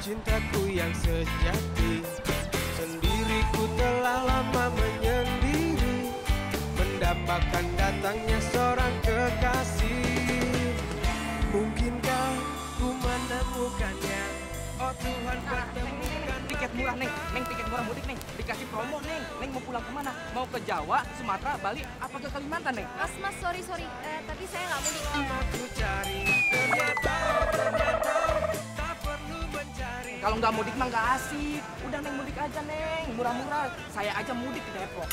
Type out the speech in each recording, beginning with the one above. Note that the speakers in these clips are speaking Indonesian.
cintaku yang sejati. Sendiriku telah lama menyendiri, mendapatkan datangnya seorang kekasih. Mungkinkah ku menemukannya? Oh Tuhan, pertemukan Tiket murah, Neng. Neng, tiket murah mudik, Neng. Dikasih promo, Neng. Neng mau pulang kemana? Mau ke Jawa, Sumatera, Bali, apa ke Kalimantan, Neng? Mas, sorry. Tapi saya nggak mudik. aku cari, ternyata tak perlu mencari. Kalau nggak mudik mah nggak asik. Udah, Neng, mudik aja, Neng. Murah-murah. Saya aja mudik ke Depok.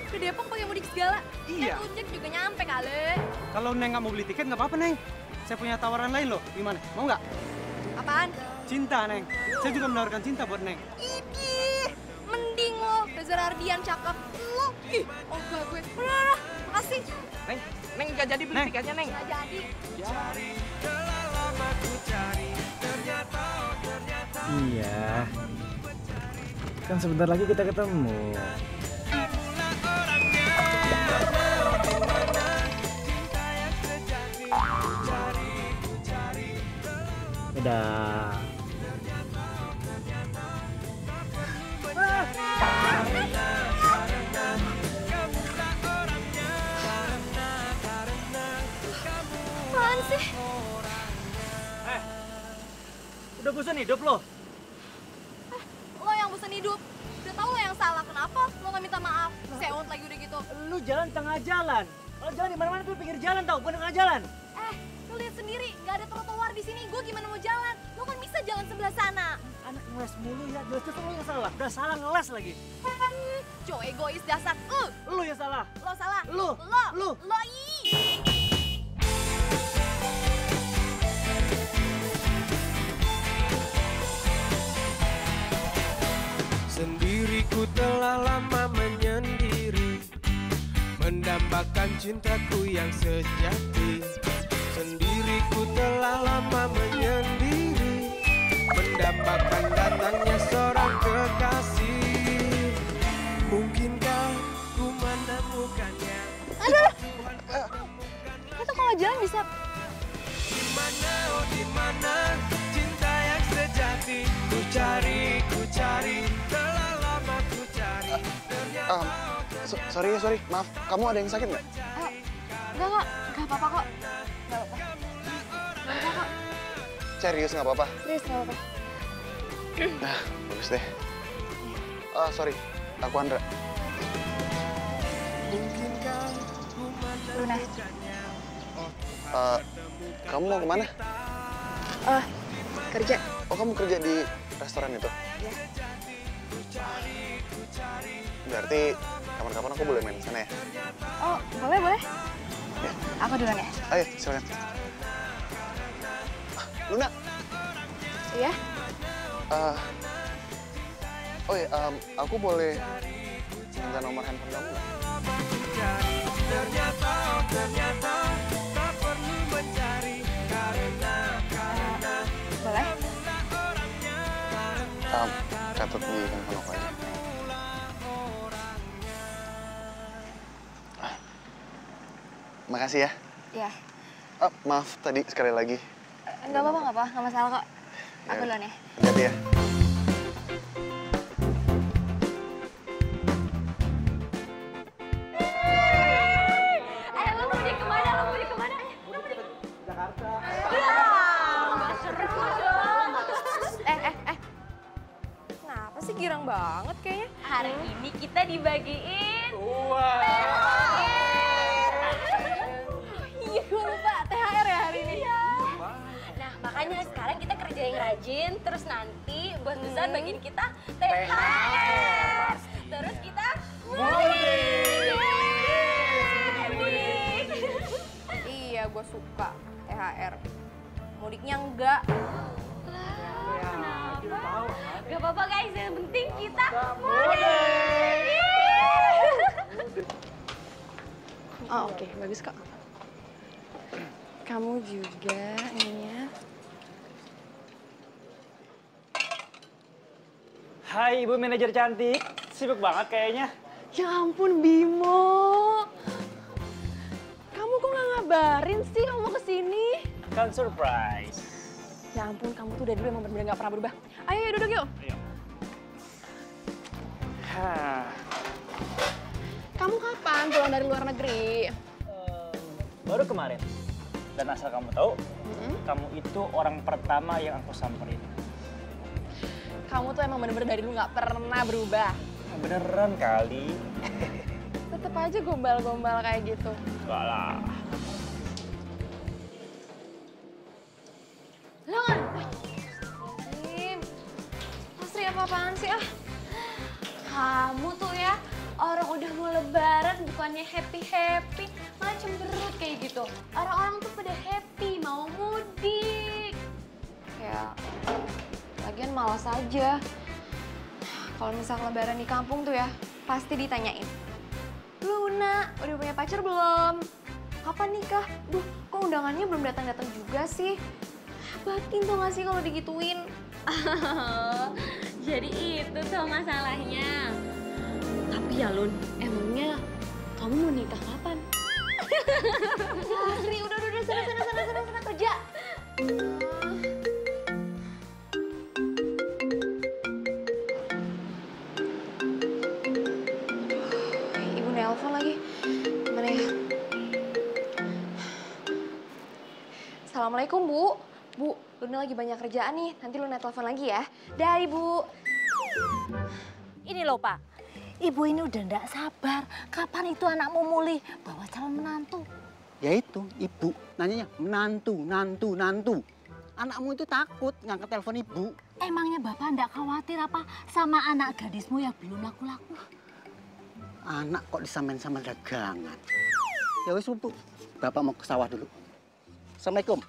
Ke Depok pakai mudik segala. Iya. Naik ojek juga nyampe kali. Kalau Neng nggak mau beli tiket nggak apa-apa, Neng. Saya punya tawaran lain loh. Gimana? Mau nggak? Apaan? Cinta, Neng. Saya juga menawarkan cinta buat Neng. Idih, mending lo. Reza Ardian cakep. Lo, oh enggak gue. Udah, makasih. Neng nggak jadi beli Neng. tiketnya, Neng. Nggak jadi. Cari, telah lama ku cari, ternyata. Iya. Kan sebentar lagi kita ketemu. Itulah orangnya, dimana cinta yang sejati. Ku cari, Dadah. Apaan sih? Udah bosan hidup lo? Lo yang bosan hidup. Udah tau lo yang salah. Kenapa lo nggak minta maaf? Sewot lagi udah gitu. Lu jalan tengah jalan. Kalau jalan di mana-mana tuh pinggir jalan tau, bukan tengah jalan. Lo lihat sendiri, nggak ada trotoar di sini. Gue gimana mau jalan? Lo kan bisa jalan sebelah sana. Anak ngeles mulu ya, jelas-jelas lu yang salah. Udah salah ngeles lagi. Cowok egois dasar. Lu yang salah. Lo salah. Lu. Lo ih. sendiriku telah lama menyendiri, mendambakan cintaku yang sejati. Sendiriku telah lama menyendiri, mendambakan datangnya seorang kekasih. Mungkinkah ku menemukannya? Aduh, itu kalau jalan bisa. Dimana, oh dimana cinta yang sejati? Ku cari, telah lama ku cari. Sorry, maaf. Kamu ada yang sakit nggak? Enggak apa-apa kok. Enggak apa-apa kok. Serius nggak apa-apa? Serius nggak apa-apa. Nah, bagus deh. Sorry, aku Andra. Luna. Kamu mau kemana? Kerja. Oh, kamu kerja di restoran itu? Iya. Berarti kapan-kapan aku boleh main sana ya? Oh, boleh. Ya. Aku duluan ya. Ayo, silakan. Luna. Iya. Oh ya, aku boleh minta nomor handphone kamu nggak? Ternyata tak perlu mencari karena Boleh. Catat di handphone aku aja. Makasih ya. Iya. Maaf tadi sekali lagi. Enggak apa-apa, nggak masalah kok. Aku duluan ya. Hati-hati ya. Ayo, lo mau kemana? Jakarta. Nggak seru dong. Kenapa sih girang banget kayaknya? Hari ini kita dibagiin. Iya, gue lupa. THR ya hari ini. Nah, makanya sekarang kita kerja yang rajin, terus nanti bos besar bagiin kita THR. Terus kita mudik. Iya, gue suka THR. Mudiknya enggak. Kenapa? Gak apa-apa guys, yang penting kita mudik. Oh, oke, bagus kok. Kamu juga ininya. Hai Ibu manajer cantik, sibuk banget kayaknya. Ya ampun Bimo. Kamu kok nggak ngabarin sih kamu kesini? Kan surprise. Ya ampun, kamu tuh dari dulu emang bener-bener nggak pernah berubah. Ayo duduk yuk. Kamu kapan pulang dari luar negeri? Baru kemarin. Dan asal kamu tahu, kamu itu orang pertama yang aku samperin. Kamu tuh emang bener-bener dari dulu nggak pernah berubah. Beneran kali. Tetep aja gombal-gombal kayak gitu. Enggak lah. Lan! Astri apa-apaan sih ah? Kamu tuh ya, orang udah mau lebaran bukannya happy-happy, malah cemberut kayak gitu. Orang-orang tuh pada happy, mau mudik. Ya, lagian malas aja. Kalau misal lebaran di kampung tuh ya, pasti ditanyain. Luna, udah punya pacar belum? Kapan nikah? Duh, kok undangannya belum datang-datang juga sih? Batin tuh gak sih kalau digituin? Jadi itu tuh masalahnya. Tapi ya Lun, emangnya kamu mau nikah kapan? Astri, udah, sana kerja. Ibu nelpon lagi. Gimana ya? Assalamualaikum, Bu. Bu, Luna lagi banyak kerjaan nih. Nanti Luna telepon lagi ya. Dah, Ibu. Ini loh Pak, Ibu ini udah ndak sabar. Kapan itu anakmu mulih bawa calon menantu? Ya itu, Ibu nanyanya nantu. Anakmu itu takut ngangkat telepon Ibu. Emangnya Bapak ndak khawatir apa sama anak gadismu yang belum laku-laku? Anak kok disamain sama dagangan. Ya wis Bu, Bapak mau ke sawah dulu. Assalamualaikum.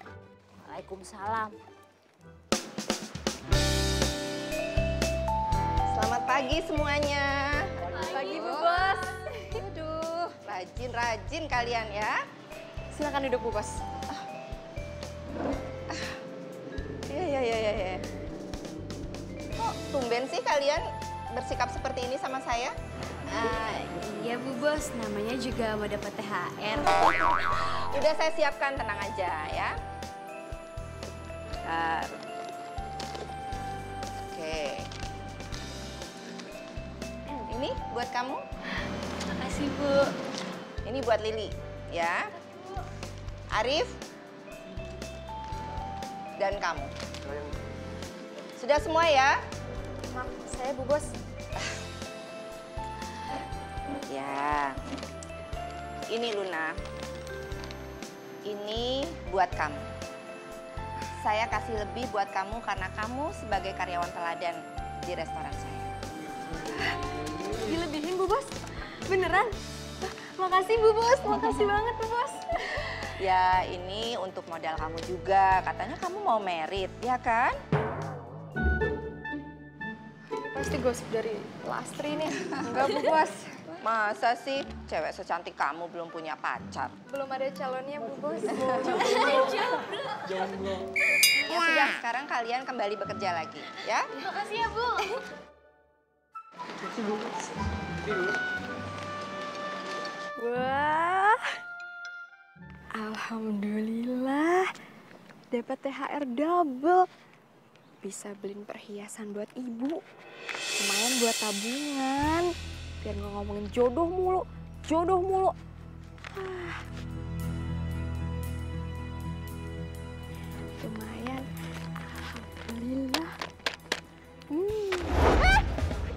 Waalaikumsalam. Selamat pagi semuanya. Pagi, Bu Bos. Aduh, rajin kalian ya. Silakan duduk, Bu Bos. Ya. Kok tumben sih kalian bersikap seperti ini sama saya? Iya Bu Bos, namanya juga mau dapat THR. Udah saya siapkan, tenang aja ya. Bentar. Oke. Ini buat kamu. Makasih Bu. Ini buat Lili, ya. Arif. Dan kamu. Sudah semua ya? Maaf, saya Bu Bos. Ya. Ini Luna. Ini buat kamu. Saya kasih lebih buat kamu karena kamu sebagai karyawan teladan di restoran saya. Dilebihin, Bu Bos? Beneran? Makasih, Bu Bos. Makasih banget, Bu Bos. Ya, ini untuk modal kamu juga. Katanya kamu mau merit, ya kan? Pasti gosip dari Lastri nih. Enggak, Bu Bos. Masa sih cewek secantik kamu belum punya pacar? Belum ada calonnya, Bu Bos. Ya sudah, sekarang kalian kembali bekerja lagi, ya? Makasih ya Bu. Wah, alhamdulillah dapat THR double. Bisa beliin perhiasan buat ibu, lumayan buat tabungan. Biar nggak ngomongin jodoh mulu. Lumayan, alhamdulillah.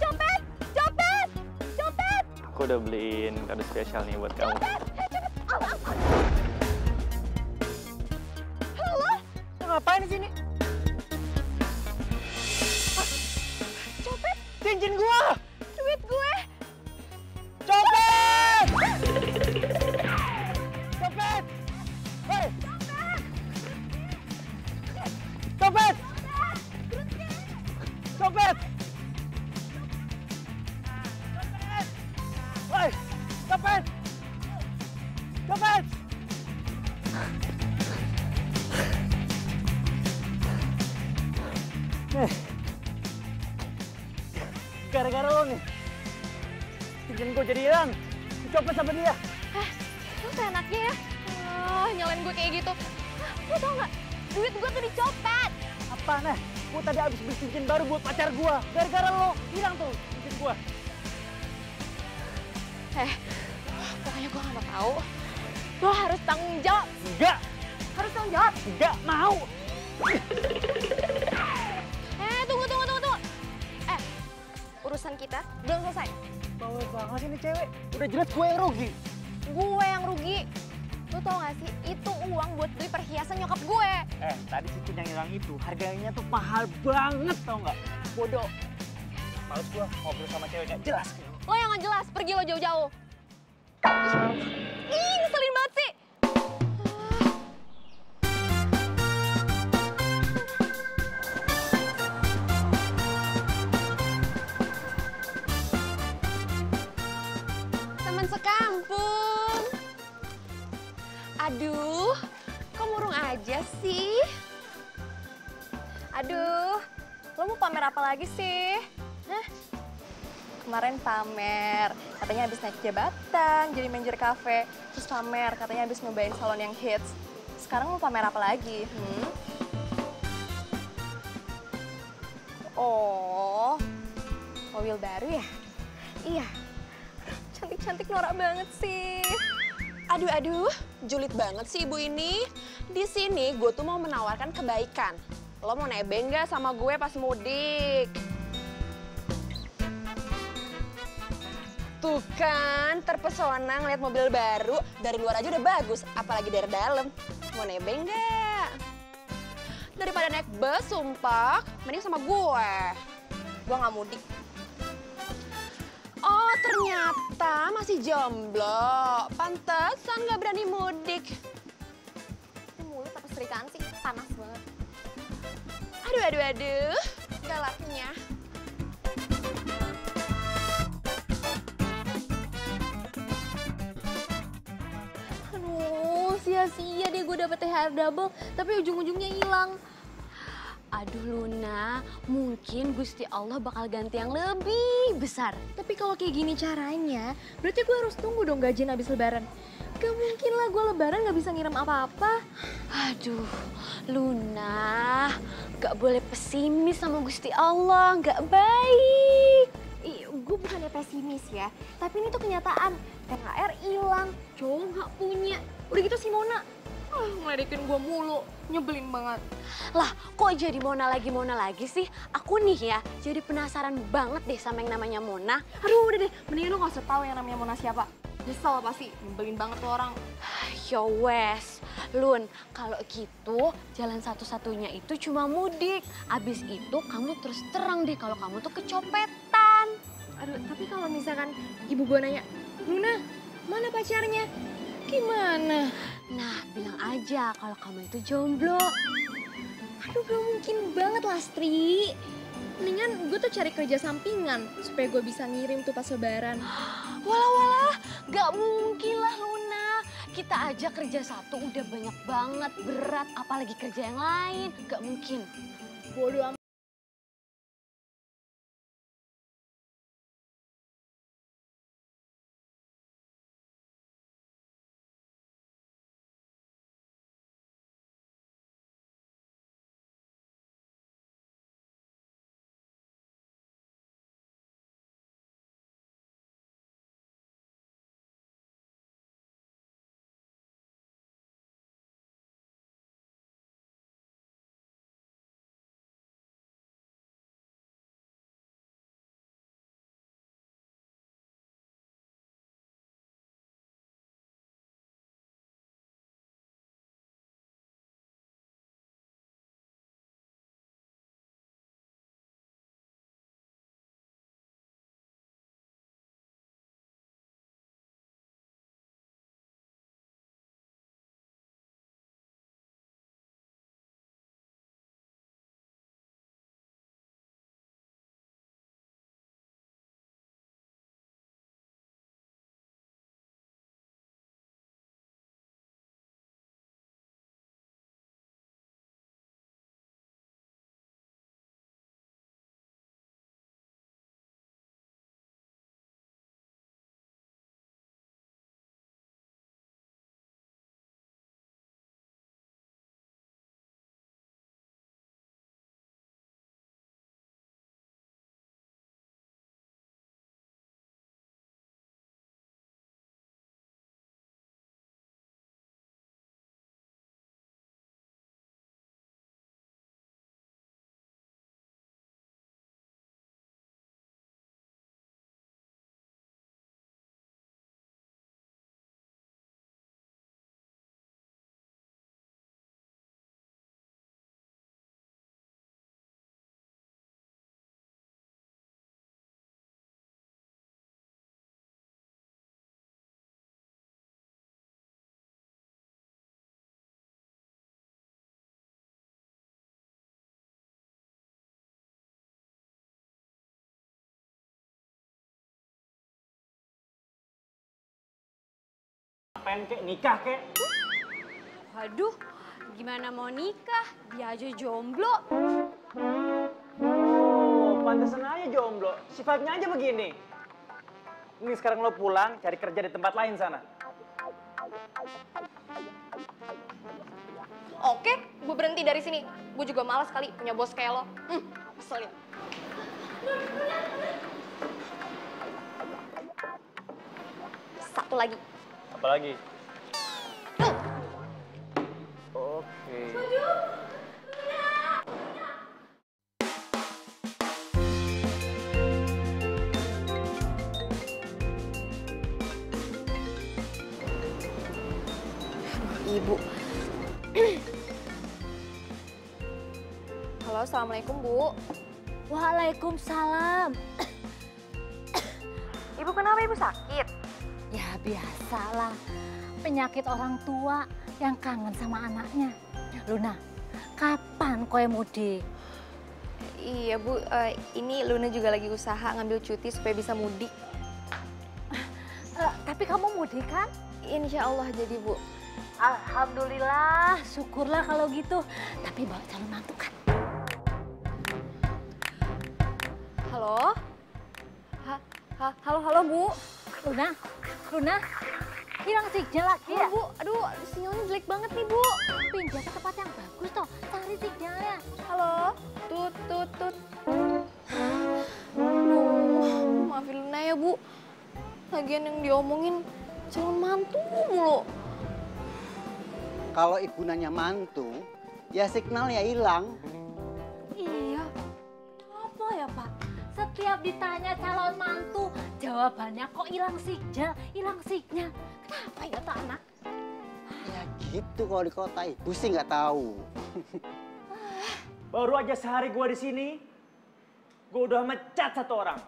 Copet! Aku udah beliin kado spesial nih buat kamu. Halo? Ngapain di sini? Copet? Cincin gua! Duit gue! Copet! Copet! Hei! Copet! Copet! Hei! Copet! Copet! Gara-gara lo nih, cincin gue jadi hilang. Dicopet sama dia. Lu seenaknya ya? Nyalain gue kayak gitu. Lu tau gak? Duit gue tuh dicopet. Apa nih? Gue tadi habis beli cincin baru buat pacar gue. Gara-gara lo hilang tuh cincin gue. Pokoknya gue gak mau tahu. Lo harus tanggung jawab. Enggak. Harus tanggung jawab. Enggak mau. Tunggu. Urusan kita belum selesai. Bawel banget ini cewek. Udah jelas gue yang rugi. Gue yang rugi. Lo tau gak sih, itu uang buat beli perhiasan nyokap gue. Tadi cincin yang hilang itu harganya tuh mahal banget tau nggak? Bodoh. Males gue ngobrol sama cewek gak jelas. Lo yang gak jelas, pergi lo jauh-jauh. Ih, ngeselin banget sih. Teman sekampung. Aduh, kok murung aja sih? Aduh, lo mau pamer apa lagi sih? Hah? Kemarin pamer, katanya habis naik jabatan, jadi manajer kafe. Terus pamer, katanya habis nyobain salon yang hits. Sekarang mau pamer apa lagi? Oh, mobil baru ya? Iya, cantik-cantik norak banget sih. Aduh, julid banget sih ibu ini. Di sini gue tuh mau menawarkan kebaikan. Lo mau nebeng nggak sama gue pas mudik? Tuh kan, terpesona ngeliat mobil baru. Dari luar aja udah bagus, apalagi dari dalam. Mau nebeng nggak? Daripada naik bus, sumpah, mending sama gue. Gue nggak mudik. Oh, ternyata masih jomblo. Pantesan gak berani mudik. Ini mulut apa serikaan sih? Panas banget. Aduh. Galaknya. Aduh, sia-sia deh gue dapet THR double, tapi ujung-ujungnya hilang. Aduh Luna, mungkin Gusti Allah bakal ganti yang lebih besar. Tapi kalau kayak gini caranya, berarti gue harus tunggu dong gajian habis lebaran. Gak mungkin lah gue lebaran gak bisa ngirim apa-apa. Aduh, Luna, gak boleh pesimis sama Gusti Allah, gak baik. Gue bukannya pesimis ya, tapi ini tuh kenyataan. THR hilang, cowok gak punya. Udah gitu si Mona, ngeledekin gue mulu, nyebelin banget. Lah, kok jadi Mona lagi sih? Aku nih ya, jadi penasaran banget deh sama yang namanya Mona. Aduh udah deh, mendingan lo gak usah tahu yang namanya Mona siapa. Nyesel pasti, nyebelin banget tuh orang. Yo wes, Lun, kalau gitu jalan satu-satunya itu cuma mudik. Abis itu kamu terus terang deh kalau kamu tuh kecopetan. Aduh, tapi kalau misalkan ibu gue nanya, Luna, mana pacarnya? Gimana? Nah, bilang aja kalau kamu itu jomblo. Aduh, gak mungkin banget Lastri. Mendingan gue tuh cari kerja sampingan supaya gue bisa ngirim tuh pas lebaran. Walah, gak mungkin lah Luna. Kita aja kerja satu udah banyak banget, berat. Apalagi kerja yang lain, gak mungkin. Bodoh amat. Pengen kek, nikah kek. Waduh, gimana mau nikah? Dia aja jomblo. Oh, pantesan aja jomblo. Sifatnya aja begini. Ini sekarang lo pulang, cari kerja di tempat lain sana. Oke, gue berhenti dari sini. Gue juga malas kali punya bos kayak lo. Keselin. Satu lagi. Apa lagi? Oke. Ibu. Halo, assalamualaikum Bu. Waalaikumsalam. Ibu kenapa Ibu sakit? Ya biasalah, penyakit orang tua yang kangen sama anaknya. Luna, kapan kowe mudik? Iya Bu, ini Luna juga lagi usaha ngambil cuti supaya bisa mudik. Tapi kamu mudik kan? Insya Allah jadi Bu. Alhamdulillah, syukurlah kalau gitu. Tapi bawa calon mantu kan? Halo? Halo Bu. Luna, hilang sinyal lagi ya? Bu, aduh sinyalnya jelek banget nih Bu. Pindah ke tempat yang bagus toh, cari sinyalnya. Halo? Tut. Aduh, maafin Luna ya Bu. Lagian yang diomongin calon mantu mulu. Kalau ibu nanya mantu, ya signalnya hilang. Iya, apa ya Pak? Setiap ditanya calon mantu, jawabannya kok hilang sinyal. Kenapa ya tak anak? Ya gitu kalau di kota, ibu sih nggak tahu. Baru aja sehari gua di sini, gua udah mecat satu orang.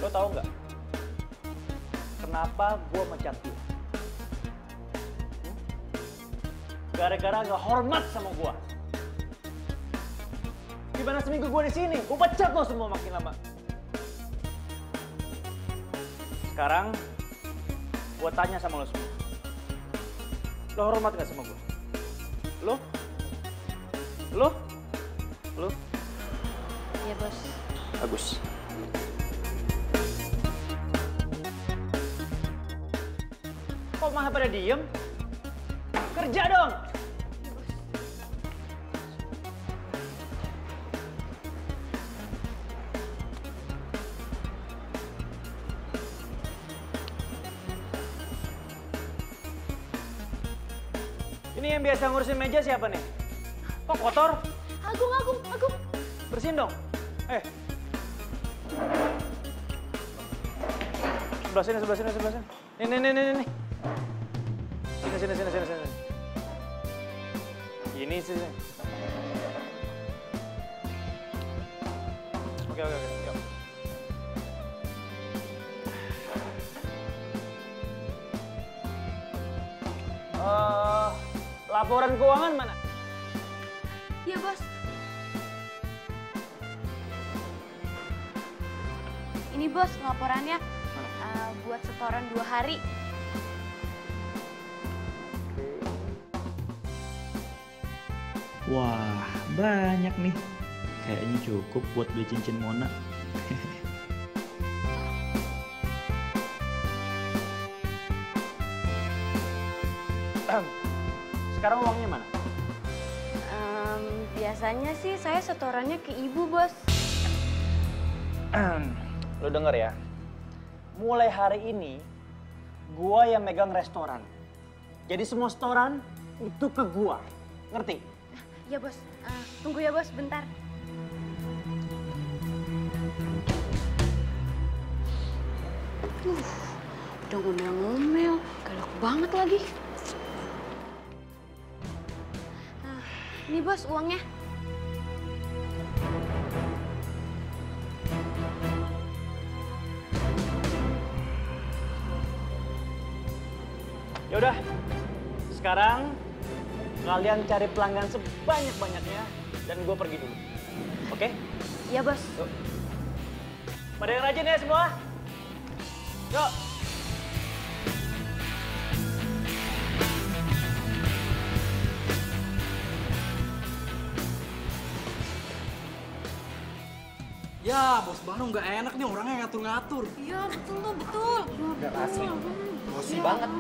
Lo tahu nggak? Kenapa gua mecat dia? Gara-gara nggak hormat sama gua. Gimana seminggu gua di sini? Gua pecat lo semua makin lama. Sekarang gua tanya sama lo semua. Lo hormat nggak sama gua? Lo? Iya Bos. Bagus. Kok malah pada diem? Kerja dong! Ini yang biasa ngurusin meja siapa nih? Kok kotor? Agung. Bersihin dong. Sebelah sini. Nih. Sini. Ini sini. Oke, yuk. Laporan keuangan mana? Iya Bos. Ini Bos laporannya buat setoran 2 hari. Wah, banyak nih. Kayaknya cukup buat beli cincin Mona. Sekarang uangnya mana? Biasanya sih saya setorannya ke ibu, Bos. Lo denger ya, mulai hari ini gua yang megang restoran. Jadi semua setoran itu ke gua, ngerti? Iya Bos, tunggu ya Bos, bentar. Udah ngomel-ngomel, galak banget lagi. Ini Bos uangnya. Yaudah, sekarang kalian cari pelanggan sebanyak-banyaknya dan gue pergi dulu. Oke? Iya Bos. Yuk. Pada yang rajin ya semua. Yuk. Ya, bos baru nggak enak nih orangnya ngatur-ngatur. Iya, betul tuh, betul. Nggak asli. Emosi banget.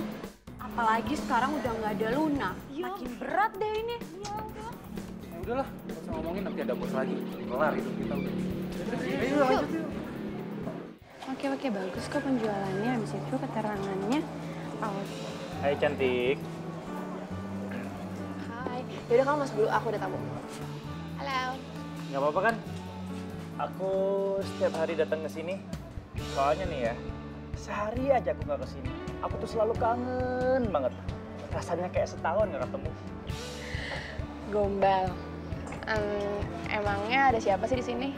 Apalagi sekarang udah nggak ada Luna. Makin berat deh ini. Ya udahlah, nggak usah ngomongin nanti ada bos lagi. Kelar hidup kita udah. Ayo lanjut yuk. Oke, bagus kok penjualannya. Habis itu keterangannya out. Hai cantik. Hai. Yaudah kamu masuk dulu, aku udah tamu. Halo. Nggak apa-apa kan? Aku setiap hari datang ke sini. Soalnya nih ya, sehari aja aku nggak ke sini. Aku tuh selalu kangen banget. Rasanya kayak setahun nggak ketemu. Gombal. Emangnya ada siapa sih di sini?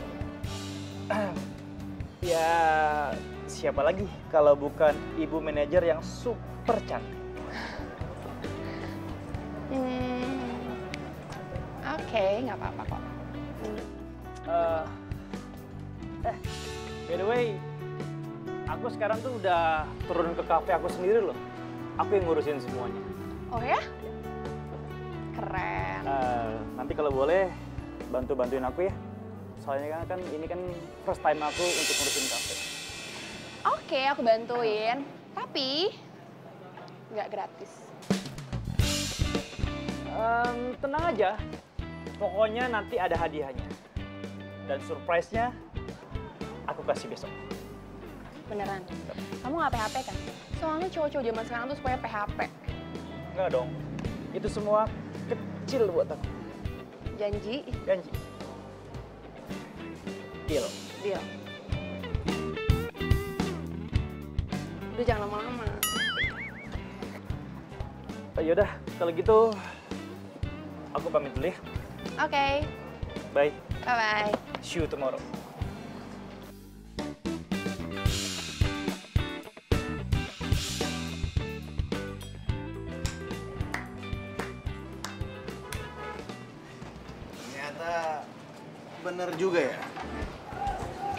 Ya, siapa lagi kalau bukan ibu manajer yang super cantik. Oke, nggak apa-apa kok. By the way, aku sekarang tuh udah turun ke kafe aku sendiri loh. Aku yang ngurusin semuanya. Oh ya? Keren. Nanti kalau boleh, bantu-bantuin aku ya. Soalnya kan ini kan first time aku untuk ngurusin kafe. Oke, aku bantuin. Tapi nggak gratis. Tenang aja, pokoknya nanti ada hadiahnya. Dan surprise-nya aku kasih besok. Beneran? Kamu nggak PHP kan? Soalnya cowok-cowok zaman sekarang tuh supaya PHP. Enggak dong, itu semua kecil buat aku. Janji? Janji. Deal. Deal. Udah jangan lama-lama. Yaudah, kalau gitu aku pamit dulu ya. Oke. Bye. Bye-bye. See you tomorrow. Ternyata bener juga ya.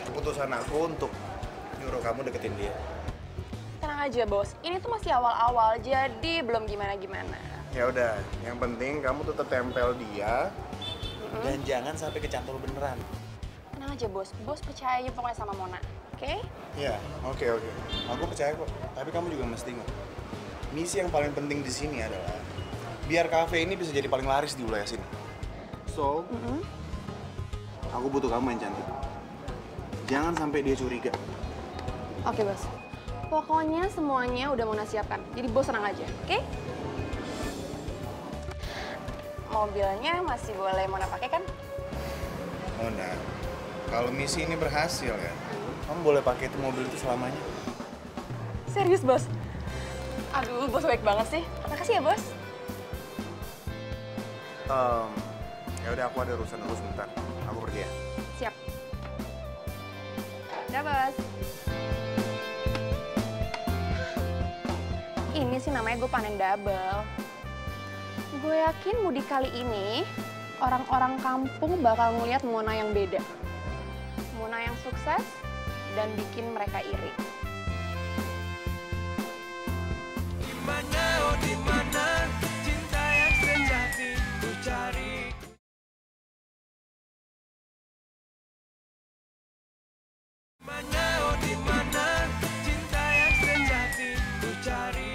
Keputusan aku untuk nyuruh kamu deketin dia. Tenang aja, Bos. Ini tuh masih awal-awal, jadi belum gimana-gimana. Ya udah, yang penting kamu tetap tempel dia dan jangan sampai kecantol beneran. Tenang aja, Bos. Bos percaya aja pokoknya sama Mona. Oke? Iya, oke. Aku percaya kok. Tapi kamu juga mesti ingat. Misi yang paling penting di sini adalah biar kafe ini bisa jadi paling laris di wilayah sini. So, aku butuh kamu yang cantik. Jangan sampai dia curiga. Oke, Bos. Pokoknya semuanya udah Mona siapkan. Jadi Bos tenang aja, oke? Mobilnya masih boleh Mona pakai kan? Mona, kalau misi ini berhasil ya, kamu boleh pakai itu mobil itu selamanya. Serius, Bos? Aduh, Bos baik banget sih. Makasih ya, Bos. Ya udah, aku ada urusan dulu sebentar. Aku pergi ya. Siap. Udah, Bos. Ini sih namanya gue panen double. Gue yakin mudik kali ini orang-orang kampung bakal ngeliat Mona yang beda. Mona yang sukses dan bikin mereka iri. Dimana, oh dimana cinta yang sejati ku cari. Dimana, oh dimana cinta yang sejati ku cari.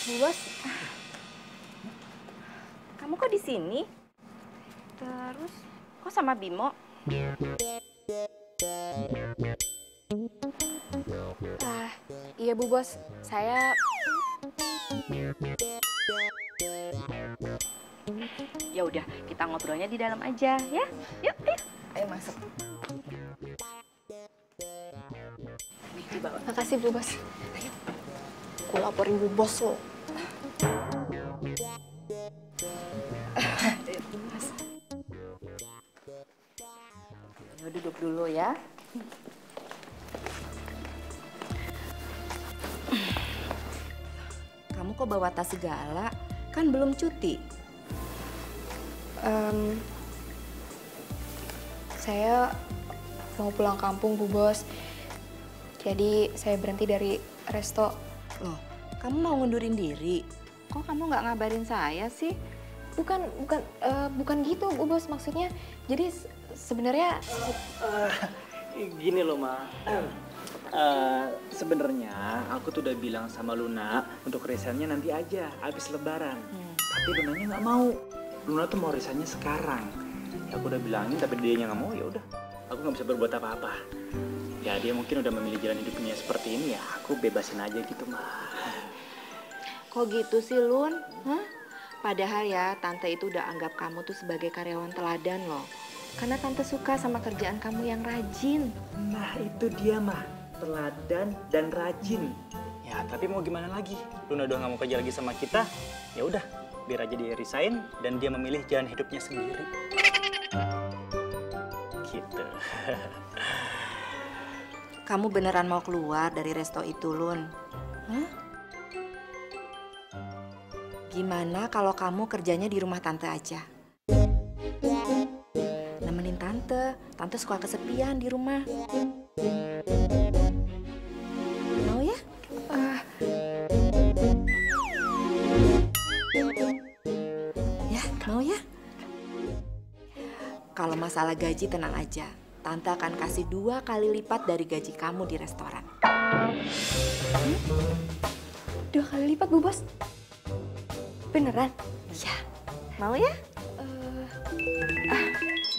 Bu Bos, kamu kok di sini? Terus kok sama Bimo? Iya Bu Bos, saya... Ya udah, kita ngobrolnya di dalam aja ya. Yuk, ayo. Ayo masuk. Nih, dibawa. Makasih Bu Bos. Aku laporin Bu Bos lo. Ayo duduk dulu ya. Kamu kok bawa tas segala? Kan belum cuti. Saya mau pulang kampung Bu Bos. Jadi saya berhenti dari resto. Loh, kamu mau ngundurin diri? Kok kamu nggak ngabarin saya sih? Bukan gitu Bu Bos, maksudnya. Jadi sebenarnya Gini loh, Ma. Sebenarnya aku tuh udah bilang sama Luna untuk resignnya nanti aja, habis Lebaran. Tapi Lunanya nggak mau. Luna tuh mau resignnya sekarang. Ya aku udah bilangin, tapi dia nggak mau. Ya udah, aku nggak bisa berbuat apa-apa. Ya dia mungkin udah memilih jalan hidupnya seperti ini, ya aku bebasin aja gitu, Ma. Kok gitu sih, Lun? Hah? Padahal ya, Tante itu udah anggap kamu tuh sebagai karyawan teladan loh. Karena Tante suka sama kerjaan kamu yang rajin. Nah, itu dia, Ma. Teladan dan rajin. Ya, tapi mau gimana lagi? Luna udah nggak mau kerja lagi sama kita. Ya udah, biar aja dia resign dan dia memilih jalan hidupnya sendiri. Gitu. Kamu beneran mau keluar dari resto itu, Lun? Hah? Gimana kalau kamu kerjanya di rumah Tante aja? Nemenin Tante. Tante suka kesepian di rumah. Mau ya? Ya, mau ya? Kalau masalah gaji tenang aja. Tante akan kasih 2 kali lipat dari gaji kamu di restoran. 2 kali lipat Bu Bos? Beneran? Iya. Mau ya?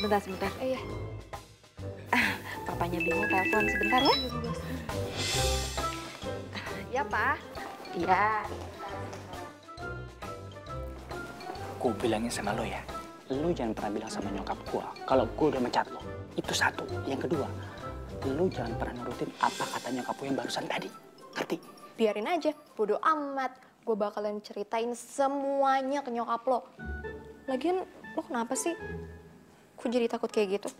Sebentar. Iya. Papanya Bimo telepon sebentar ya. Ya, Pak. Iya. Aku bilangin sama lo ya, lo jangan pernah bilang sama nyokap gua kalau gua udah mecat lo. Itu satu. Yang kedua, lo jangan pernah nurutin apa kata nyokap lo yang barusan tadi. Ngerti? Biarin aja, bodo amat. Gue bakalan ceritain semuanya ke nyokap lo. Lagian lo kenapa sih? Gue jadi takut kayak gitu.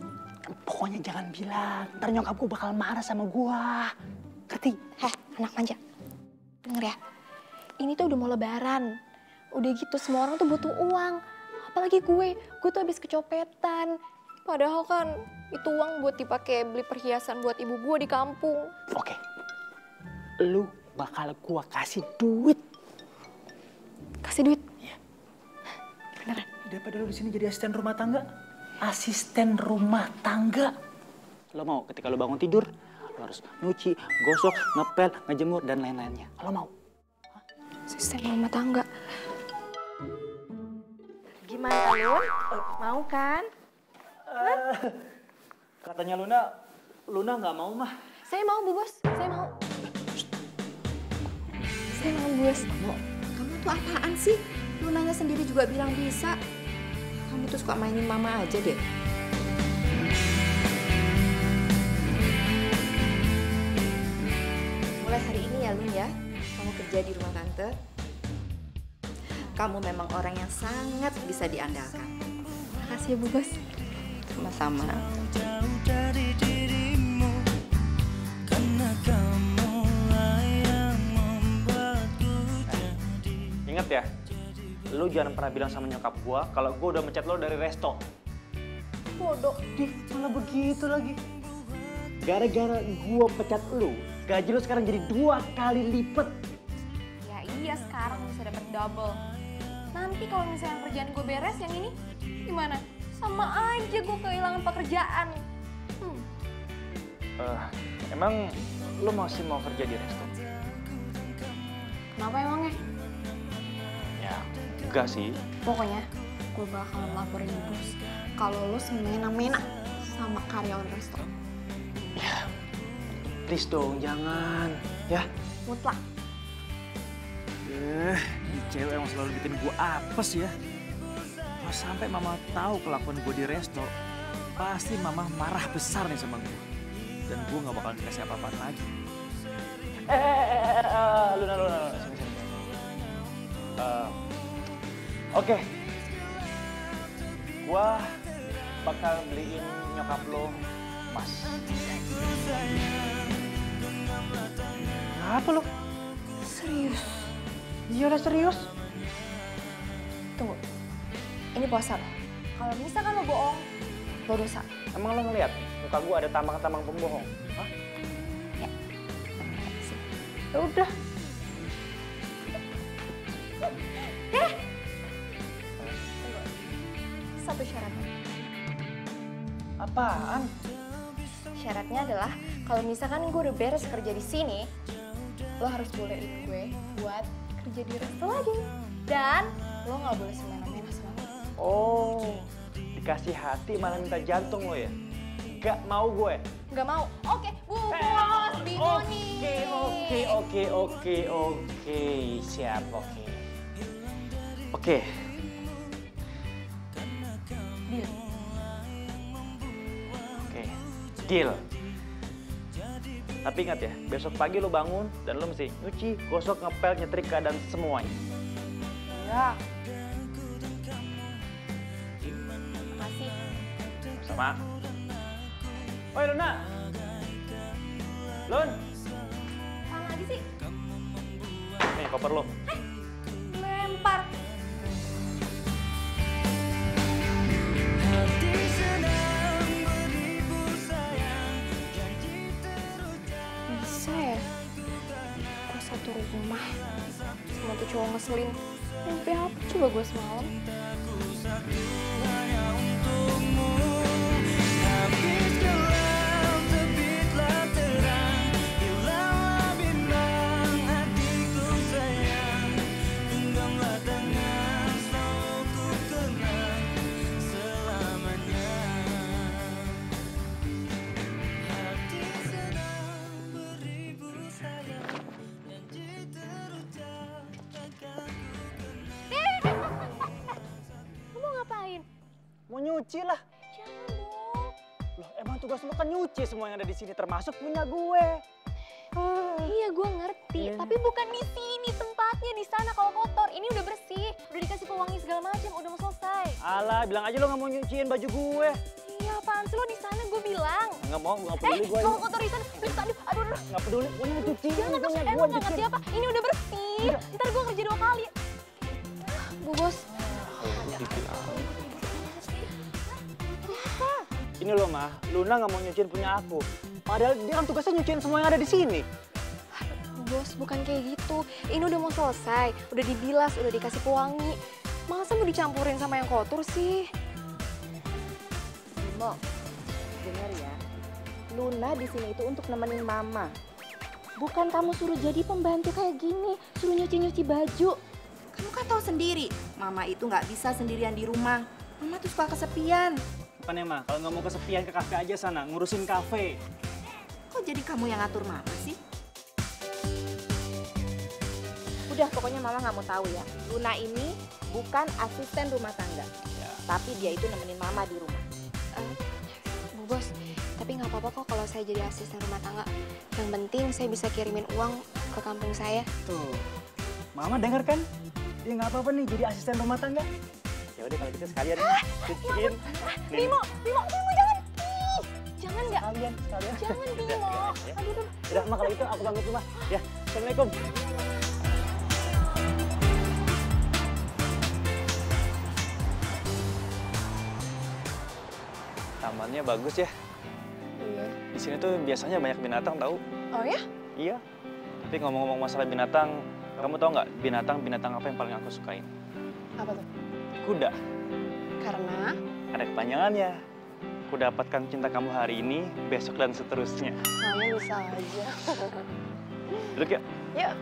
Pokoknya jangan bilang, ntar nyokap gue bakal marah sama gue. Ngerti? Heh, anak manja. Denger ya, ini tuh udah mau lebaran. Udah gitu semua orang tuh butuh uang. Apalagi gue tuh habis kecopetan. Padahal kan itu uang buat dipakai beli perhiasan buat ibu gue di kampung. Oke, lu bakal gue kasih duit. Kasih duit? Iya. Beneran? Daripada lu di sini jadi asisten rumah tangga. Asisten rumah tangga. Lo mau ketika lo bangun tidur, lo harus nyuci, gosok, ngepel, ngejemur, dan lain-lainnya. Lo mau? Asisten rumah tangga. Gimana, Lun? Mau kan? Katanya Luna nggak mau, mah. Saya mau, Bu Bos. Saya mau. Saya mau, Bu Bos. Kamu tuh apaan sih? Lunanya sendiri juga bilang bisa. Kamu tuh suka mainin mama aja deh. Mulai hari ini ya, Lun ya. Kamu kerja di rumah Tante. Kamu memang orang yang sangat bisa diandalkan. Makasih ya, Bu Bos. Sama-sama. Jauh dari dirimu, karena kamulah yang membuatku jadi. Ingat ya, lu jangan pernah bilang sama nyokap gua kalau gua udah mecat lo dari resto. Bodoh, malah begitu lagi. Gara-gara gua pecat lu, gaji lu sekarang jadi 2 kali lipat. Ya iya, sekarang bisa dapat double. Nanti kalau misalnya kerjaan gue beres yang ini, gimana? Sama aja gue kehilangan pekerjaan. Emang lu masih mau kerja di resto? Kenapa emangnya? Enggak sih. Pokoknya gue bakal laporin bos kalau lo semena-mena sama karyawan restoran. Ya, please dong, jangan. Ya. Mutlak. Ini cewek emang selalu bikin gue apes ya. Kalau sampai mama tahu kelakuan gue di resto, pasti mama marah besar nih sama gue. Dan gue gak bakal dikasih apa-apa lagi. Luna, sini. Oke. Gue bakal beliin nyokap lo emas. Apa lo? Serius? Iya lah serius. Tunggu, ini puasa lo. Kalau misalkan lo bohong, lo dosa. Emang lo ngeliat muka gue ada tambang-tambang pembohong? Hah? Ya. Ya udah. Satu syaratnya. Apaan? Syaratnya adalah kalau misalkan gue udah beres kerja di sini, lo harus bolehin gue buat kerja di resto lagi. Dan lo nggak boleh semena-mena sama gue. Oh, dikasih hati malah minta jantung lo ya? Gak mau gue? Nggak mau. Oke, bos, bingo nih. Oke. Siap, oke. Oke. Deal. Oke, deal. Tapi ingat ya, besok pagi lo bangun dan lo mesti nyuci, gosok, ngepel, nyetrika, dan semuanya. Ya. Makasih. Sama. Oi Luna. Lun. Apaan lagi sih? Nih koper lo. Lempar. Bisa ya? Gue satu rumah sama tuh cowok ngeselin. Mimpi apa coba gue semalam? Mau nyuci lah. Jangan dong. Loh, emang tugas lo kan nyuci semua yang ada di sini, termasuk punya gue. Iya, gue ngerti. Tapi bukan di sini tempatnya, di sana kalau kotor. Ini udah bersih, udah dikasih pewangi segala macam, udah mau selesai. Alah, bilang aja lo nggak mau nyuciin baju gue. Iya, apaan sih lo di sana? Gue bilang. Nggak mau, nggak peduli gue. Kalau kotor di sana, please, aduh. Nggak peduli, gue yang cuci. Jangan dong, emang nggak ngerti apa? Ini udah bersih. Ntar gue kerja 2 kali. Bu Bos. Ini loh mah, Luna nggak mau nyuciin punya aku. Padahal dia kan tugasnya nyuciin semua yang ada di sini. Bos, bukan kayak gitu. Ini udah mau selesai, udah dibilas, udah dikasih pewangi. Masa mau dicampurin sama yang kotor sih? Bimo, dengar ya. Luna di sini itu untuk nemenin Mama. Bukan kamu suruh jadi pembantu kayak gini, suruh nyuci-nyuci baju. Kamu kan tahu sendiri, Mama itu nggak bisa sendirian di rumah. Mama tuh suka kesepian. Bukannya mah, kalau nggak mau kesepian ke kafe aja sana, ngurusin kafe. Kok jadi kamu yang ngatur Mama sih? Udah, pokoknya Mama nggak mau tahu ya. Luna ini bukan asisten rumah tangga, tapi dia itu nemenin Mama di rumah. Bu Bos, tapi nggak apa-apa kok kalau saya jadi asisten rumah tangga. Yang penting saya bisa kirimin uang ke kampung saya. Tuh, Mama denger kan? Ya nggak apa-apa nih jadi asisten rumah tangga. Ya udah kalau gitu sekalian cuciin. Bimo, jangan. Jangan nggak? Sekalian. Jangan Bimo. Aduh. Udah, Mah kalau itu aku pamit rumah. Ya, Assalamualaikum. Tamannya bagus ya. Iya. Di sini tuh biasanya banyak binatang tahu. Oh ya? Iya. Tapi ngomong-ngomong masalah binatang, kamu tahu nggak binatang apa yang paling aku sukain? Apa tuh? Kuda. Karena? Ada kepanjangannya. Ku dapatkan cinta kamu hari ini, besok dan seterusnya. Kamu bisa aja. Duduk ya. Yuk.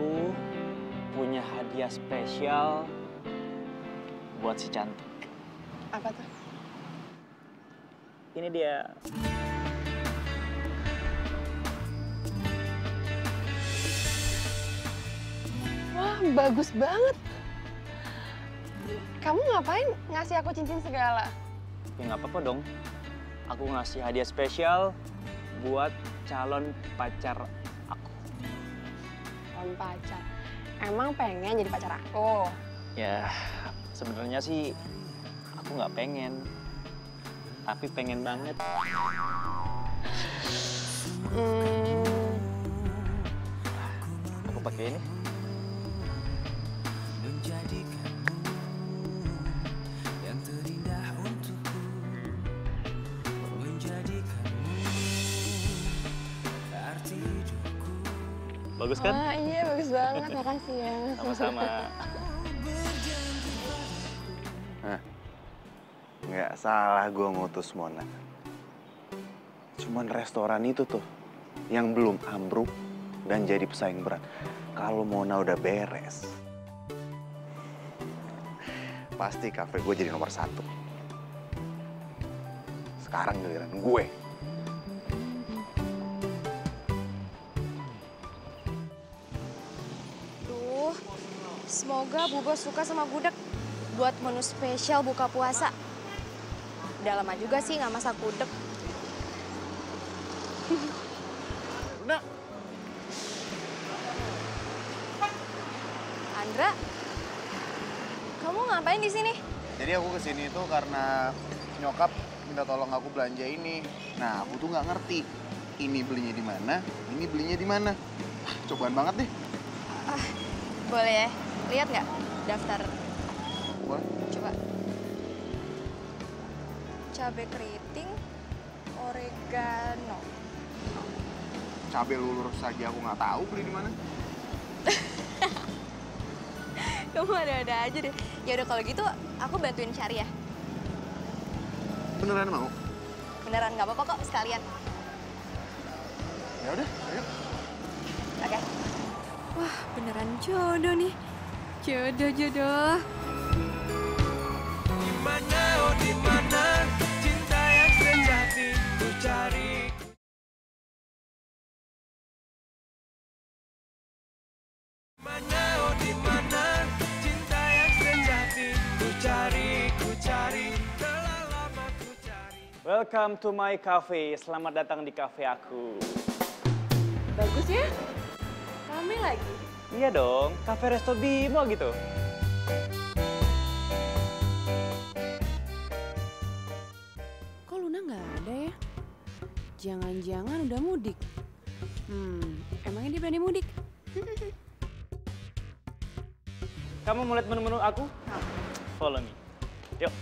aku punya hadiah spesial buat si cantik. Apa tuh? Ini dia. Wah, bagus banget. Kamu ngapain ngasih aku cincin segala? Ya nggak apa-apa dong. Aku ngasih hadiah spesial buat calon pacar aku. Calon pacar. Emang pengen jadi pacar aku? Ya, sebenarnya sih aku nggak pengen. Tapi pengen banget. Aku pakai ini. Bagus kan? Wah, iya bagus banget. Makasih ya. Sama-sama. Nggak salah gue ngutus Mona. Cuman restoran itu tuh yang belum ambruk dan jadi pesaing berat. Kalau Mona udah beres, pasti kafe gue jadi nomor 1. Sekarang giliran gue. Duh, semoga Bu Bos suka sama gudeg buat menu spesial buka puasa. Udah lama juga sih nggak masak gudeg. Luna. Andra, kamu ngapain di sini? Jadi aku kesini itu karena nyokap minta tolong aku belanja ini. Nah, aku tuh nggak ngerti ini belinya di mana, ini belinya di mana. Cobaan banget deh. Boleh ya? Lihat nggak daftar? Boleh. Coba. Cabai keriting, oregano. Cabai lurus saja aku nggak tahu beli di mana. Kamu ada-ada aja deh. Ya udah kalau gitu aku bantuin cari ya. Beneran mau? Beneran nggak apa-apa kok sekalian. Ya udah, ayo. Oke. Wah, beneran jodoh nih. Jodoh. Dimana, oh dimana cinta yang sejati ku cari. Dimana, oh dimana cinta yang sejati ku cari. Telah lama ku cari. Welcome to my cafe. Selamat datang di cafe aku. Bagus ya? Rame lagi. Iya dong, cafe Resto Bimo gitu. Kok Luna nggak ada ya? Jangan-jangan udah mudik. Emangnya dia berani mudik? Kamu mau lihat menu-menu aku? Follow me. Yuk.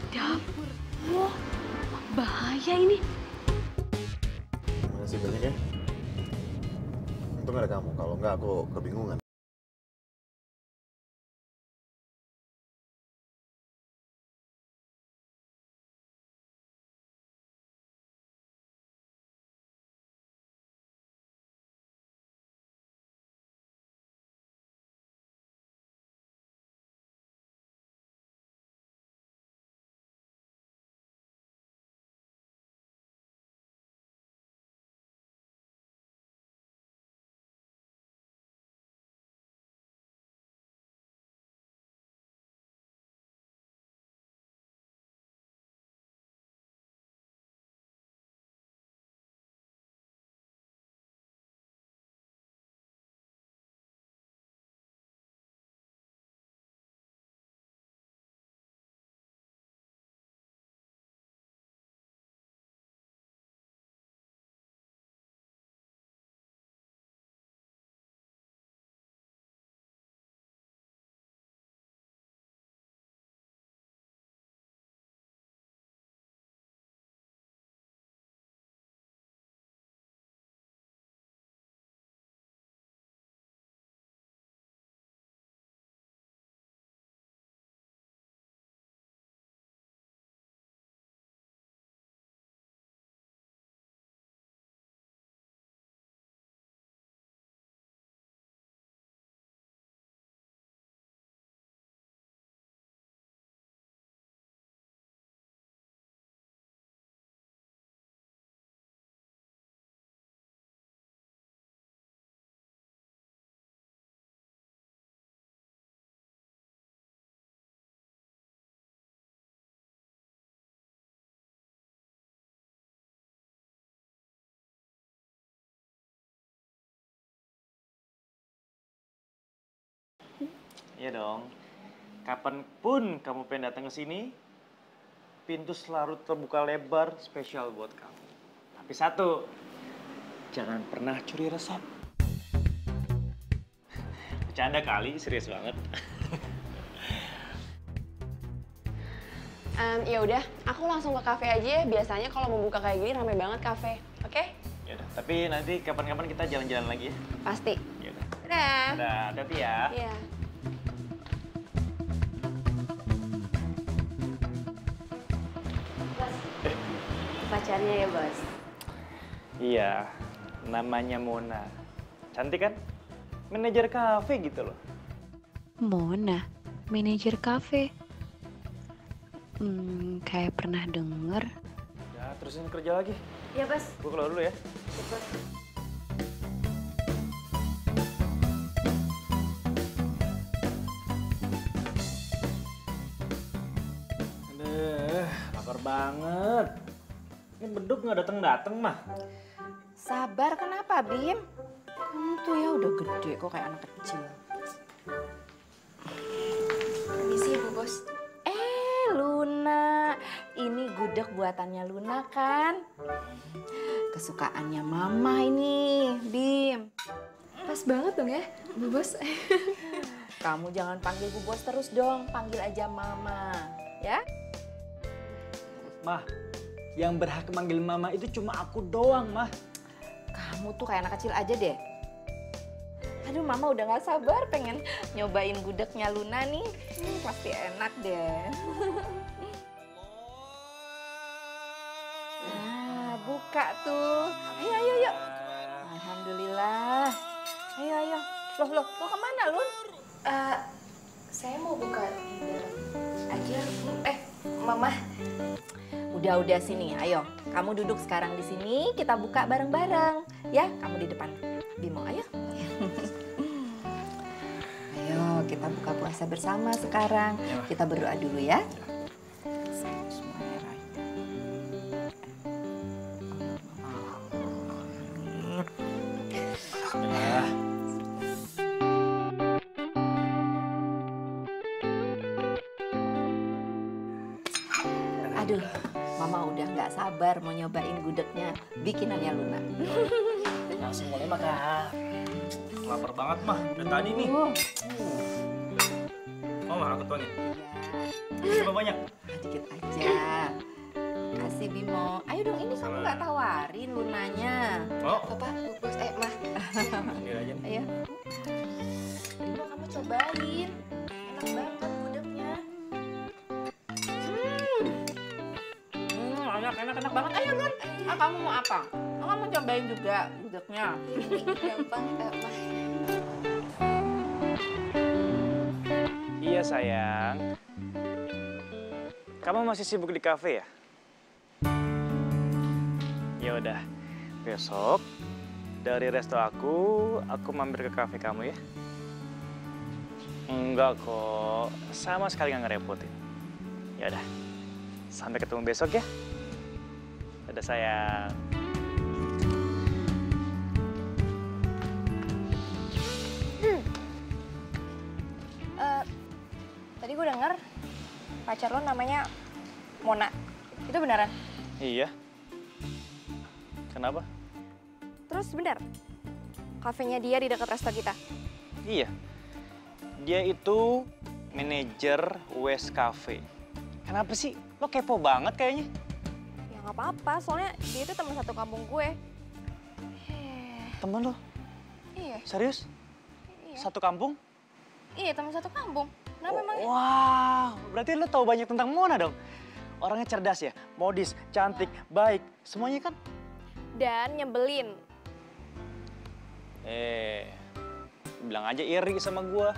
Dapur. Wah, bahaya ini. Terima kasih banyak ya. Untung ada kamu, kalau nggak aku kebingungan. Iya dong. Kapanpun kamu pengen datang ke sini, pintu selalu terbuka lebar spesial buat kamu. Tapi satu, jangan pernah curi resep. Bercanda kali, serius banget. Ya udah, aku langsung ke kafe aja ya. Biasanya kalau mau buka kayak gini rame banget kafe. Oke? Ya udah, tapi nanti kapan-kapan kita jalan-jalan lagi ya. Pasti. Ya udah. Dadah. Dadah, hati-hati ya. Iya. Pacarnya ya, Bos? Iya, namanya Mona. Cantik kan? Manajer kafe gitu loh. Mona, manajer kafe. Kayak pernah denger. Ya, terusin kerja lagi. Iya, Bos. Gue keluar dulu ya. Iya, Bos. Aduh, lapar banget. Ini beduk nggak datang-datang mah. Sabar, kenapa, Bim? Kamu tuh ya udah gede kok kayak anak kecil. Permisi Bu Bos. Luna, ini gudeg buatannya Luna kan? Kesukaannya Mama ini, Bim. Pas banget dong ya, Bu Bos. Kamu jangan panggil Bu Bos terus dong, panggil aja Mama, ya? Mah, yang berhak manggil Mama itu cuma aku doang, Mah. Kamu tuh kayak anak kecil aja deh. Aduh, Mama udah gak sabar pengen nyobain gudegnya Luna nih. Pasti enak deh. Nah, buka tuh. Ayo, ayo, yuk. Alhamdulillah. Ayo, ayo. Loh, kemana, Lun? Saya mau buka di dalam aja. Mama. Udah sini. Ayo, kamu duduk sekarang di sini. Kita buka bareng-bareng. Ya, kamu di depan. Bimo, ayo. Ayo, kita buka puasa bersama sekarang. Kita berdoa dulu ya. Aduh, Mama udah nggak sabar mau nyobain gudegnya bikinannya Luna. Langsung mulai makan. Lapar banget, Mah. Udah tadi nih. Mau Mah, aku tuangin? Berapa banyak? Dikit aja. Kasih Bimo. Ayo dong, ini kamu nggak tawarin Lunanya. Oh. Papa, Bu Bos, Mah. Sendiri aja nih. Ayo. Bimo, kamu cobain. Enak banget gudegnya. Enak banget. Ayo, Lun. Kamu mau apa? Kamu mau cobain juga gudegnya? Gampang, Mah. Iya, sayang. Kamu masih sibuk di kafe ya? Ya udah, besok dari resto aku mampir ke kafe kamu ya. Enggak kok, sama sekali nggak ngerepotin. Ya udah, sampai ketemu besok ya. Dadah sayang. Tadi gue denger pacar lo namanya Mona. Itu beneran? Iya. Kenapa? Terus bener? Kafenya dia di dekat resto kita? Iya. Dia itu manajer West Cafe. Kenapa sih? Lo kepo banget kayaknya. Ya nggak apa-apa, soalnya dia itu teman satu kampung gue. Temen lo? Iya. Serius? Iya. Satu kampung? Iya, teman satu kampung. Kenapa emangnya? Wow, berarti lo tahu banyak tentang Mona dong. Orangnya cerdas ya, modis, cantik, baik, semuanya kan? Dan nyebelin. Bilang aja iri sama gua.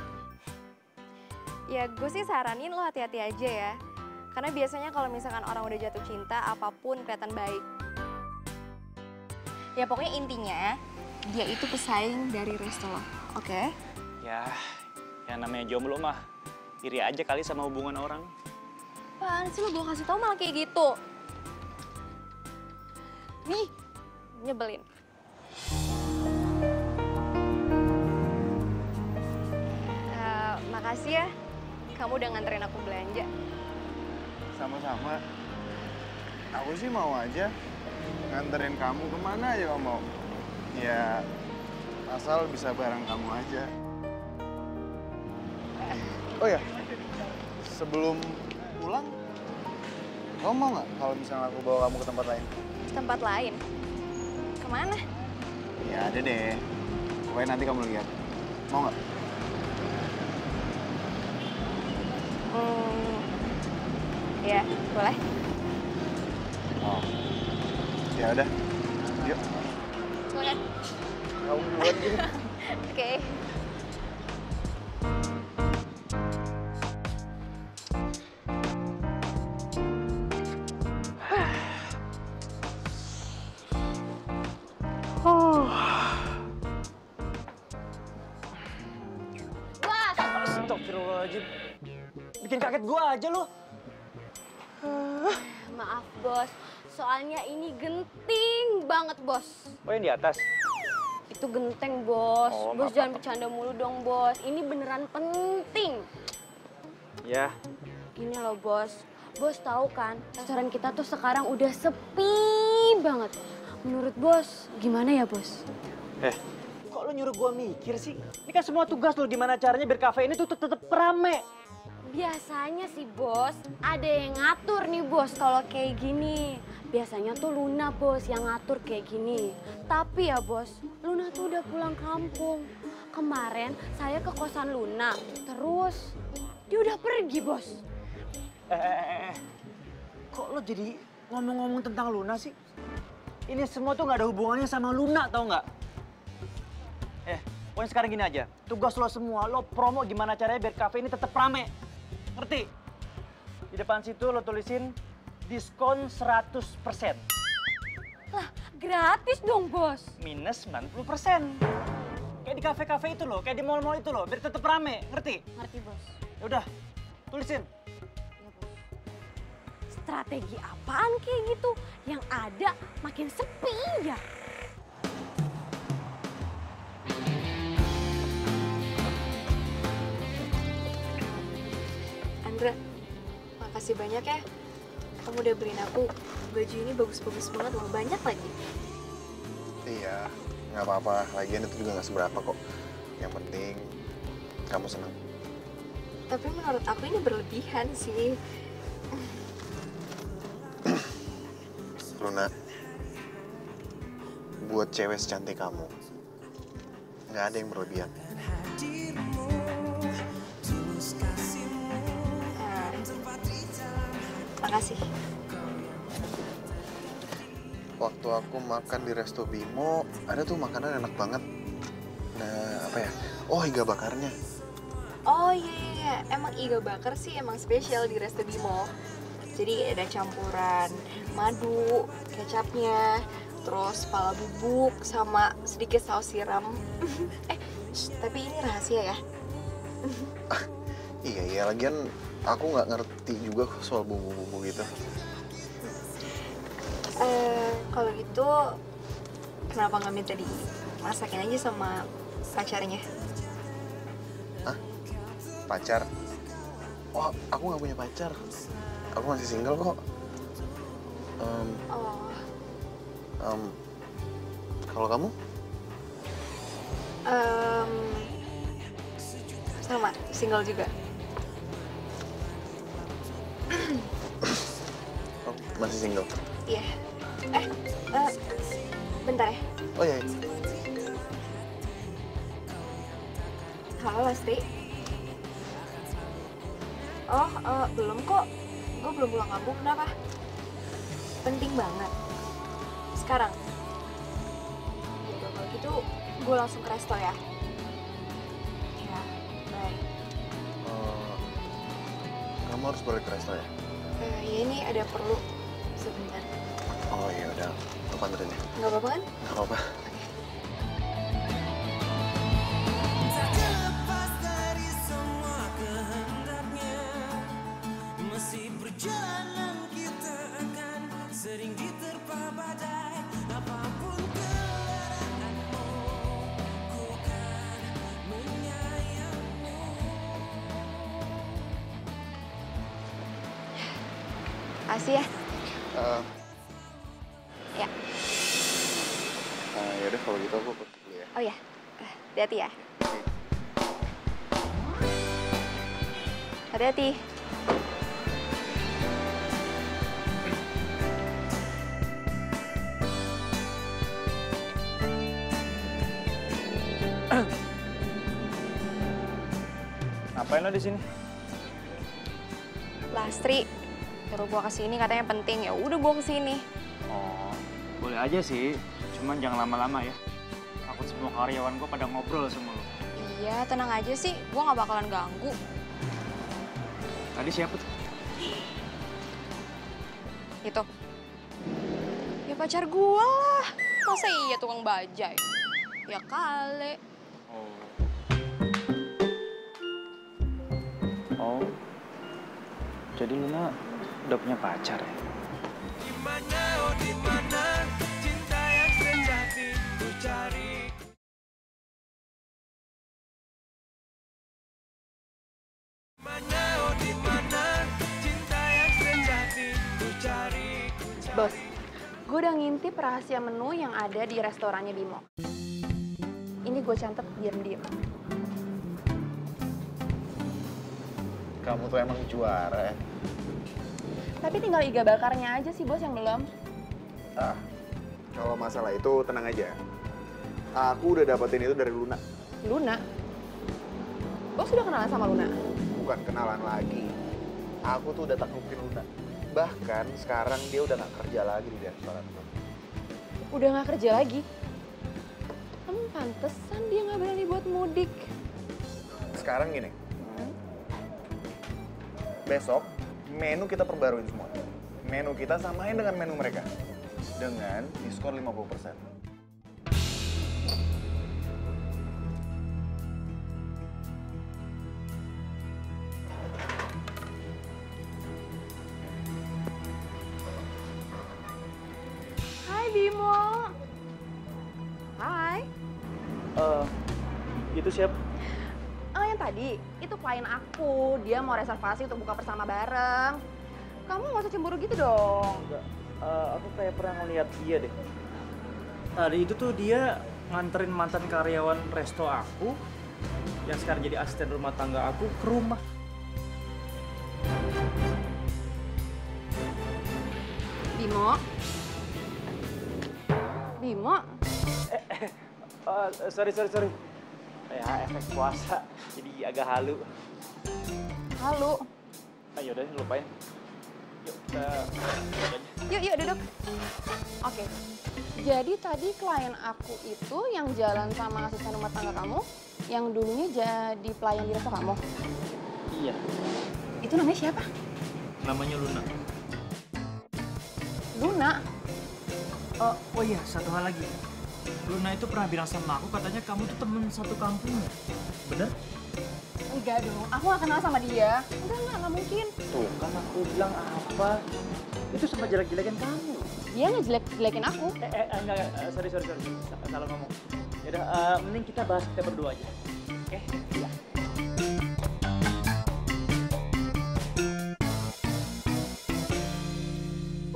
Ya gue sih saranin lo hati-hati aja ya. Karena biasanya kalau misalkan orang udah jatuh cinta, apapun kelihatan baik. Ya pokoknya intinya, dia itu pesaing dari resto lo, oke? Ya, yang namanya jomblo mah, iri aja kali sama hubungan orang. Apaan sih lo, gue kasih tau malah kayak gitu. Nih, nyebelin. Makasih ya, kamu udah nganterin aku belanja. Sama-sama. Aku sih mau aja nganterin kamu kemana aja kamu mau. Ya, asal bisa bareng kamu aja. Oh ya, sebelum pulang, kamu mau nggak kalau misalnya aku bawa kamu ke tempat lain? Tempat lain? Kemana? Ya ada deh. Pokoknya nanti kamu lihat. Mau nggak? Ya, boleh. Oh. Ya udah. Yuk. Boleh. Kamu duluan gitu. Oke. Astagfirullahaladzim. Bikin kaget gua aja lu. Maaf bos, soalnya ini genting banget bos. Oh yang di atas? Itu genteng bos. Oh, Bos maaf, jangan maaf. bercanda mulu dong bos. Ini beneran penting. Ya. Gini loh bos. Bos tahu kan, restoran kita tuh sekarang udah sepi banget. Menurut bos, gimana ya bos? Kok lu nyuruh gua mikir sih? Ini kan semua tugas lu gimana caranya biar kafe ini tuh tetep rame. Biasanya sih bos, ada yang ngatur nih bos kalau kayak gini. Biasanya tuh Luna bos yang ngatur kayak gini. Tapi ya bos, Luna tuh udah pulang kampung. Kemarin saya ke kosan Luna, terus dia udah pergi bos. Kok lo jadi ngomong-ngomong tentang Luna sih? Ini semua tuh nggak ada hubungannya sama Luna, tau nggak? Pokoknya sekarang gini aja. Tugas lo semua, lo promo gimana caranya biar kafe ini tetap rame. Ngerti? Di depan situ lo tulisin diskon 100%. Lah, gratis dong bos. Minus 90%. Kayak di kafe-kafe itu loh, kayak di mall-mall itu loh, biar tetap rame. Ngerti? Ngerti bos. Yaudah, tulisin. Strategi apaan kayak gitu? Yang ada makin sepi ya. Andra, makasih banyak ya. Kamu udah beliin aku baju ini bagus-bagus banget loh, banyak lagi. Iya, nggak apa-apa. Lagian itu juga nggak seberapa kok. Yang penting kamu senang. Tapi menurut aku ini berlebihan sih. Luna, buat cewek secantik kamu, nggak ada yang berlebihan. Makasih. Waktu aku makan di Resto Bimo, ada tuh makanan enak banget. Nah, apa ya? Oh, iga bakarnya. Oh iya, emang iga bakar sih emang spesial di Resto Bimo. Jadi ada campuran madu, kecapnya, terus kepala bubuk, sama sedikit saus siram. Tapi ini rahasia ya. Iya, lagian aku nggak ngerti juga soal bumbu-bumbu gitu. Kalau gitu, kenapa nggak minta dimasakin aja sama pacarnya? Hah? Pacar? Oh, aku nggak punya pacar. Aku masih single kok. Kalau kamu? Sama, single juga. Oh, masih single? Iya. Bentar ya. Oh iya. Halo Lesti. Oh, belum kok. Gue belum pulang kampung, kenapa? Penting banget. Sekarang? Ya kalau gitu, gue langsung ke resto ya. Ya, bye. Kamu harus balik ke resto ya? Ya ini ada perlu sebentar. Oh iya udah, aku anterin ya. Nggak apa-apa kan? Nggak apa-apa. Terlepas dari semua kehendaknya, masih perjalanan kita akan sering diterpa badai. Apapun kelelahanmu, ku kan menyayangmu. Makasih ya. Ya. Yaudah kalau gitu aku pergi dulu ya. Oh ya, hati-hati ya. Hati-hati. Ngapain lo di sini? Lastri, nyuruh gua kesini katanya penting. Ya udah gua kesini. Oh, boleh aja sih. Cuman jangan lama-lama ya. Takut semua karyawan gua pada ngobrol sama lo. Iya, tenang aja sih. Gua nggak bakalan ganggu. Tadi siapa tuh? Itu. Ya pacar gua lah. Masa iya tukang bajai? Ya kali. Oh, jadi Luna udah punya pacar ya? Dimana, oh dimana cinta yang sejati ku cari. Dimana, oh dimana cinta yang sejati ku cari. Bos, gue udah ngintip rahasia menu yang ada di restorannya Bimo. Ini gue catat diam-diam. Kamu tuh emang juara ya. Tapi tinggal iga bakarnya aja sih bos yang belum. Kalau masalah itu tenang aja. Aku udah dapetin itu dari Luna. Luna? Bos udah kenalan sama Luna? Bukan kenalan lagi. Aku tuh udah taklukin Luna. Bahkan sekarang dia udah gak kerja lagi di restoran gue. Udah gak kerja lagi? Pantesan dia gak berani buat mudik. Sekarang gini. Besok menu kita perbaruin semua. Menu kita samain dengan menu mereka. Dengan diskon 50%. Hai Bimo. Hai. Itu siapa? Yang tadi, itu klien aku. Dia mau reservasi untuk buka bersama bareng. Kamu nggak usah cemburu gitu dong. Enggak. Aku kayak pernah ngeliat dia deh. Tadi itu tuh dia nganterin mantan karyawan resto aku yang sekarang jadi asisten rumah tangga aku ke rumah. Bimo? Bimo? Sorry. Ya, efek puasa. Jadi agak halu. Halu? Ayo udah, lupain. Yuk, Yuk, duduk. Oke. Jadi tadi klien aku itu yang jalan sama asisten rumah tangga kamu, yang dulunya jadi pelayan di resto kamu. Iya. Itu namanya siapa? Namanya Luna. Luna? Oh iya, satu hal lagi. Luna itu pernah bilang sama aku, katanya kamu tuh temen satu kampung. Bener? Enggak dong, aku gak kenal sama dia. Enggak mungkin. Tuh kan aku bilang apa? Itu sama jelek-jelekin kamu. Dia ngejelek-jelekin aku. Enggak, sorry. Salah ngomong. Yaudah, mending kita bahas kita berdua aja. Oke? Iya.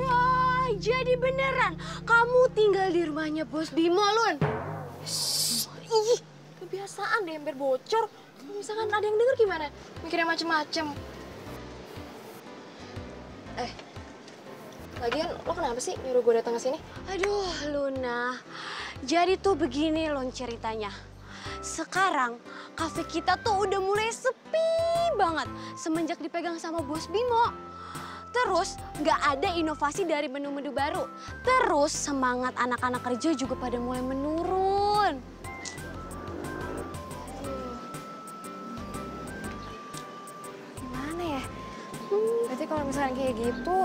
Wah, jadi beneran kamu tinggal di rumahnya Bos Bimo, Lun. Ih, kebiasaan deh ember bocor. Kalau misalkan ada yang denger gimana? Mikirnya macem-macem. Lagian lo kenapa sih nyuruh gue datang ke sini? Aduh, Luna. Jadi tuh begini Lun ceritanya. Sekarang kafe kita tuh udah mulai sepi banget semenjak dipegang sama Bos Bimo. Terus nggak ada inovasi dari menu-menu baru. Terus semangat anak-anak kerja juga pada mulai menurun. Gimana ya? Berarti kalau misalkan kayak gitu,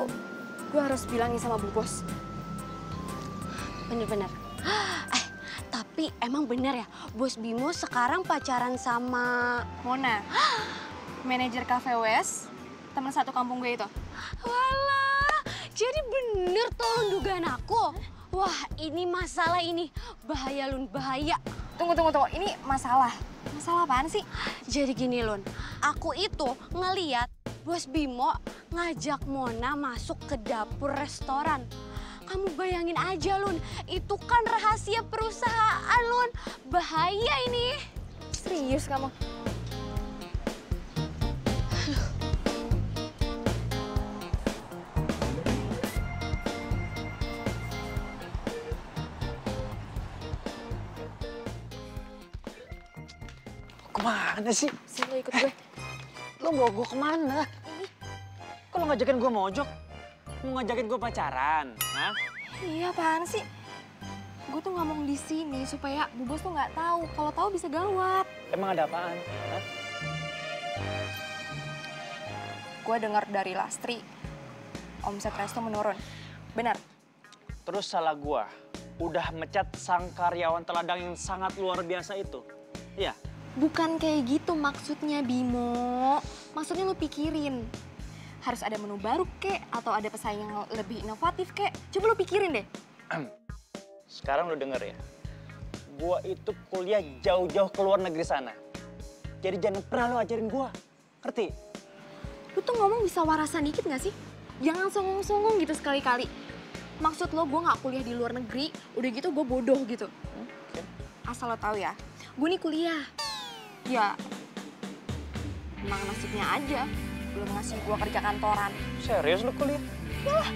gue harus bilangin sama Bu Bos. Bener-bener. Tapi emang bener ya, Bos Bimo sekarang pacaran sama Mona, manajer Cafe West, teman satu kampung gue itu. Walah, jadi bener tuh dugaan aku. Wah, ini masalah ini. Bahaya, Lun, bahaya. Tunggu. Ini masalah. Masalah apaan sih? Jadi gini, Lun. Aku itu ngeliat Bos Bimo ngajak Mona masuk ke dapur restoran. Kamu bayangin aja, Lun. Itu kan rahasia perusahaan, Lun. Bahaya ini. Serius kamu? Kemana sih? Sini ikut gue. Lo bawa gue kemana? Kok lo ngajakin gue mojok? Mau ngajakin gue pacaran? Hah? Iya, apaan sih? Gue tuh ngomong di sini supaya Bu Bos tuh nggak tahu. Kalau tahu bisa gawat. Emang ada apaan? Hah? Gue dengar dari Lastri, omset resto menurun. Benar? Terus salah gue, udah mecat sang karyawan teladan yang sangat luar biasa itu. Iya? Bukan kayak gitu maksudnya, Bimo. Maksudnya lu pikirin. Harus ada menu baru kek, atau ada pesaing yang lebih inovatif kek. Coba lu pikirin deh. Sekarang lu denger ya. Gua itu kuliah jauh-jauh ke luar negeri sana. Jadi jangan pernah lu ajarin gua. Ngerti? Lu tuh ngomong bisa warasan dikit gak sih? Jangan songong-songong gitu sekali-kali. Maksud lo gue gak kuliah di luar negeri, udah gitu gue bodoh gitu. Asal lo tahu ya, gue nih kuliah. Ya, emang nasibnya aja belum ngasih gue kerja kantoran. Serius lu kuliah? Yalah,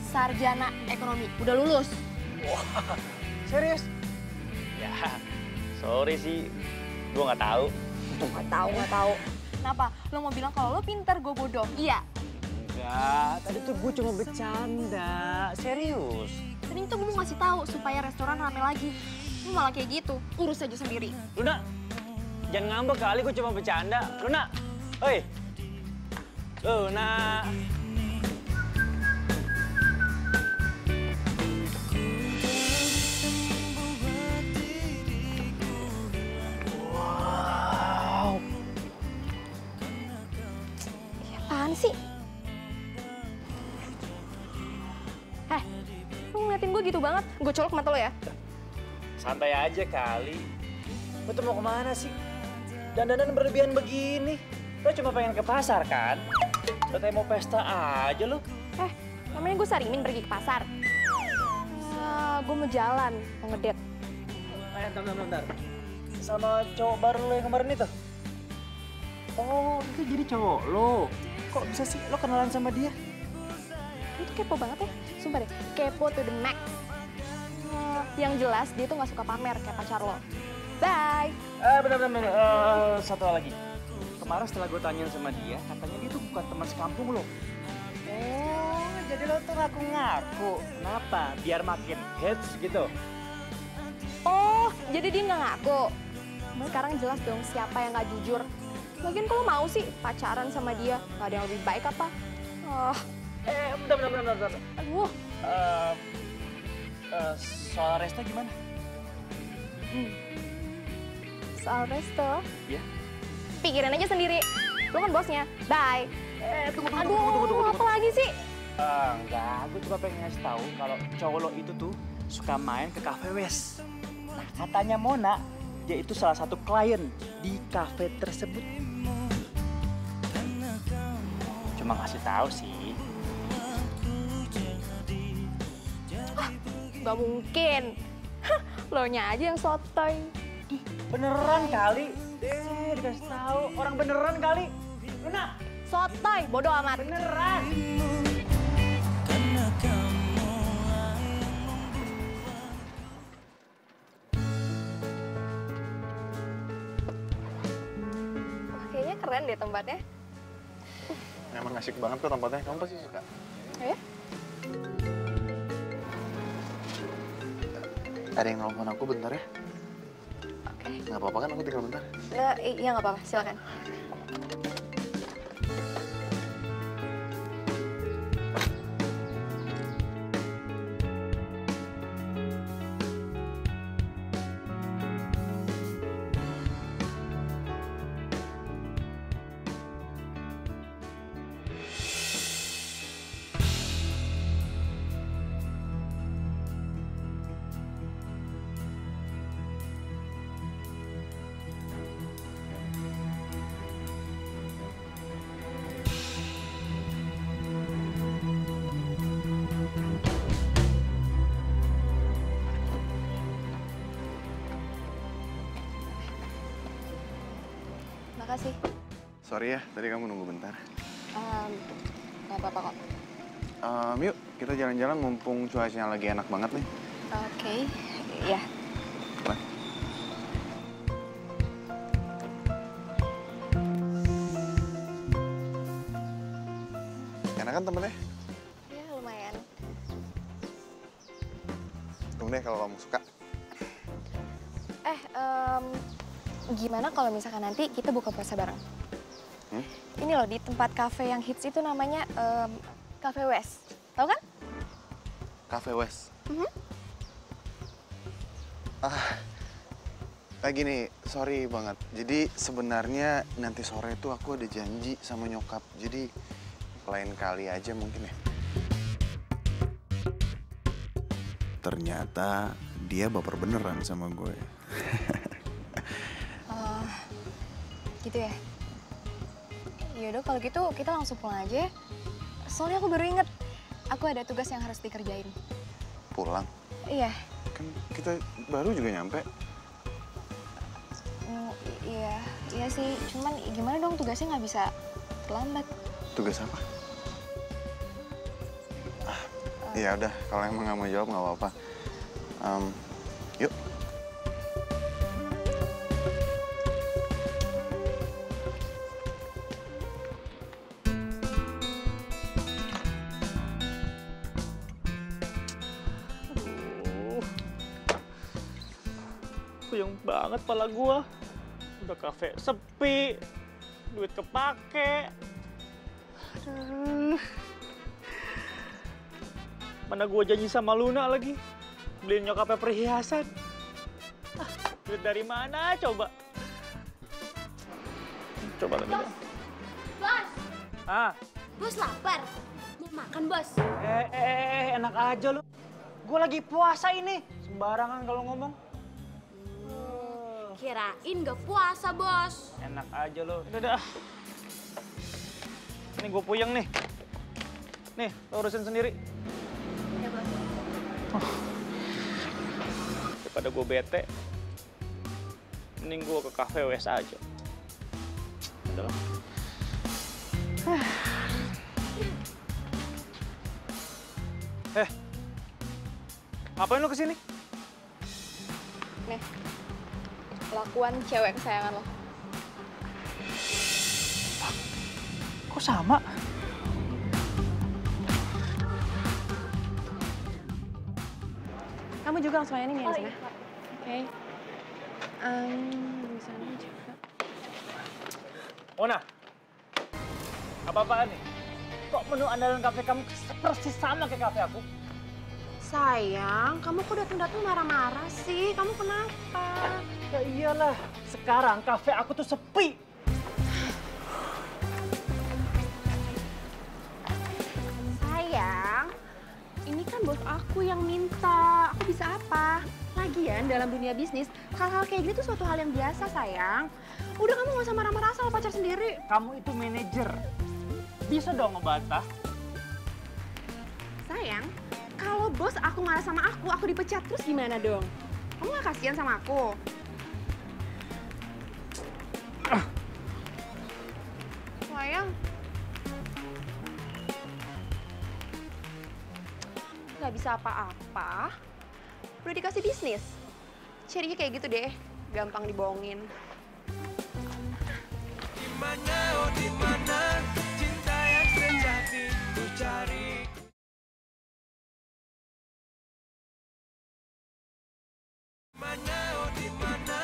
sarjana ekonomi, udah lulus. Wah, serius? Ya, sorry sih, gue nggak tahu. Nggak tahu. Kenapa? Lo mau bilang kalau lo pintar, gue bodoh? Iya. Enggak, tadi tuh gue cuma bercanda, serius. Tadi tuh gue mau ngasih tahu supaya restoran rame lagi. Lo malah kayak gitu, urus aja sendiri. Luna, jangan ngambek kali, gue cuma bercanda. Luna, oi. Luna. Wow. Apaan sih? Lu ngeliatin gue gitu banget? Gue colok mata lo ya? Santai aja kali. Lo tuh mau kemana sih? Dandanan berlebihan begini. Lo cuma pengen ke pasar kan? Lo kayak mau pesta aja lo. Namanya gue Sarimin pergi ke pasar. Gue mau jalan, mau ngedate. Bentar. Sama cowok baru lo yang kemarin itu? Oh, itu jadi cowok lo. Kok bisa sih lo kenalan sama dia? Lu tuh kepo banget ya, sumpah deh. Kepo to the max. Yang jelas dia tuh gak suka pamer kayak pacar lo. Bye. Bentar. Satu hal lagi. Kemarin setelah gue tanyain sama dia, katanya dia tuh bukan teman sekampung lo. Oh, jadi lo tuh ngaku-ngaku. Kenapa? Biar makin hits gitu. Oh, jadi dia gak ngaku. Sekarang jelas dong siapa yang gak jujur. Lagian kalau mau sih pacaran sama dia, gak ada yang lebih baik apa? Bentar. Aduh. Soal Resta gimana? Soal resto? Iya. Pikirin aja sendiri. Lu kan bosnya. Bye. Tunggu. Apa lagi sih? Enggak, gue cuma pengen ngasih tahu kalau cowok lo itu tuh suka main ke cafe West. Nah, katanya Mona, dia itu salah satu klien di cafe tersebut. Cuma ngasih tahu sih. Gak mungkin. Lo-nya aja yang sotoy. Beneran kali. Dikasih tahu. Orang beneran kali. Luna. Sotoy, bodoh amat. Beneran. Wah, kayaknya keren deh tempatnya. Emang asik banget tuh tempatnya, kamu pasti suka. Ya? Ada yang nelfon aku bentar ya? Oke. Nggak apa-apa kan aku tinggal bentar? Iya nggak apa-apa, silakan. Makasih. Sorry ya, tadi kamu nunggu bentar. Gak apa-apa kok. Yuk, kita jalan-jalan mumpung cuacanya lagi enak banget nih. Oke, ya. Boleh. Enak kan tempatnya? Ya, lumayan. Tunggu deh kalau kamu suka. Gimana kalau misalkan nanti kita buka puasa bareng? Ini loh, di tempat kafe yang hits itu namanya Cafe West. Tahu kan? Cafe West? Gini, sorry banget. Jadi sebenarnya nanti sore tuh aku ada janji sama nyokap. Jadi lain kali aja mungkin ya. Ternyata dia baper beneran sama gue. Gitu ya? Yaudah kalau gitu kita langsung pulang aja ya. Soalnya aku baru inget, aku ada tugas yang harus dikerjain. Pulang? Iya. Kan kita baru juga nyampe. Iya sih. Cuman gimana dong tugasnya nggak bisa terlambat. Tugas apa? Ya udah, kalau emang nggak mau jawab nggak apa-apa. Yuk. Puyeng banget pala gua. Udah kafe sepi, duit kepake. Aduh. Mana gua janji sama Luna lagi, beliin nyokapnya perhiasan. Duit dari mana coba? Coba lagi deh. Bos! Bos lapar. Mau makan, Bos? Enak aja lu. Gua lagi puasa ini. Sembarangan kalau ngomong. Kirain gak puasa, Bos. Enak aja lo. Udah. Ini gue puyeng nih. Nih, lo urusin sendiri. Ya, Bos. Daripada gue bete, mending gue ke Cafe West aja. Udah lah. Ngapain lo kesini? Nih. Kelakuan cewek kesayangan lo. Kok sama? Kamu juga langsung aja nih ya, iya. Oke. Di sana juga. Mona, apa-apaan nih? Kok menu andalan kafe kamu persis sama kayak kafe aku? Sayang, kamu kok datang-datang marah-marah sih? Kamu kenapa? Ya iyalah, sekarang kafe aku tuh sepi. Sayang, ini kan bos aku yang minta. Aku bisa apa? Lagian dalam dunia bisnis, hal-hal kayak gini tuh suatu hal yang biasa, sayang. Udah kamu gak usah marah-marah sama pacar sendiri. Kamu itu manajer. Bisa dong ngebantah. Sayang, kalau bos aku marah sama aku dipecat terus gimana dong? Kamu gak kasihan sama aku? Sayang. Gak bisa apa-apa. Udah dikasih bisnis. Cirinya kayak gitu deh, gampang dibohongin. Dimana, oh dimana cinta yang sejati ku cari. Mana, oh dimana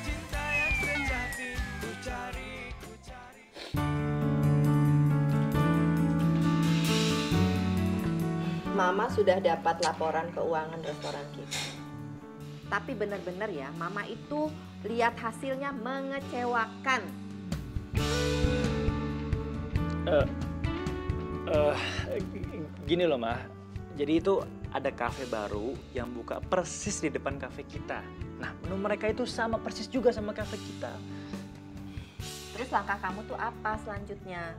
cinta yang sejati ku cari. Mama sudah dapat laporan keuangan restoran kita. Tapi benar-benar ya, Mama itu lihat hasilnya mengecewakan. Gini loh, Mah. Jadi itu ada kafe baru yang buka persis di depan kafe kita. Nah, menu mereka itu sama persis juga sama kafe kita. Terus langkah kamu tuh apa selanjutnya?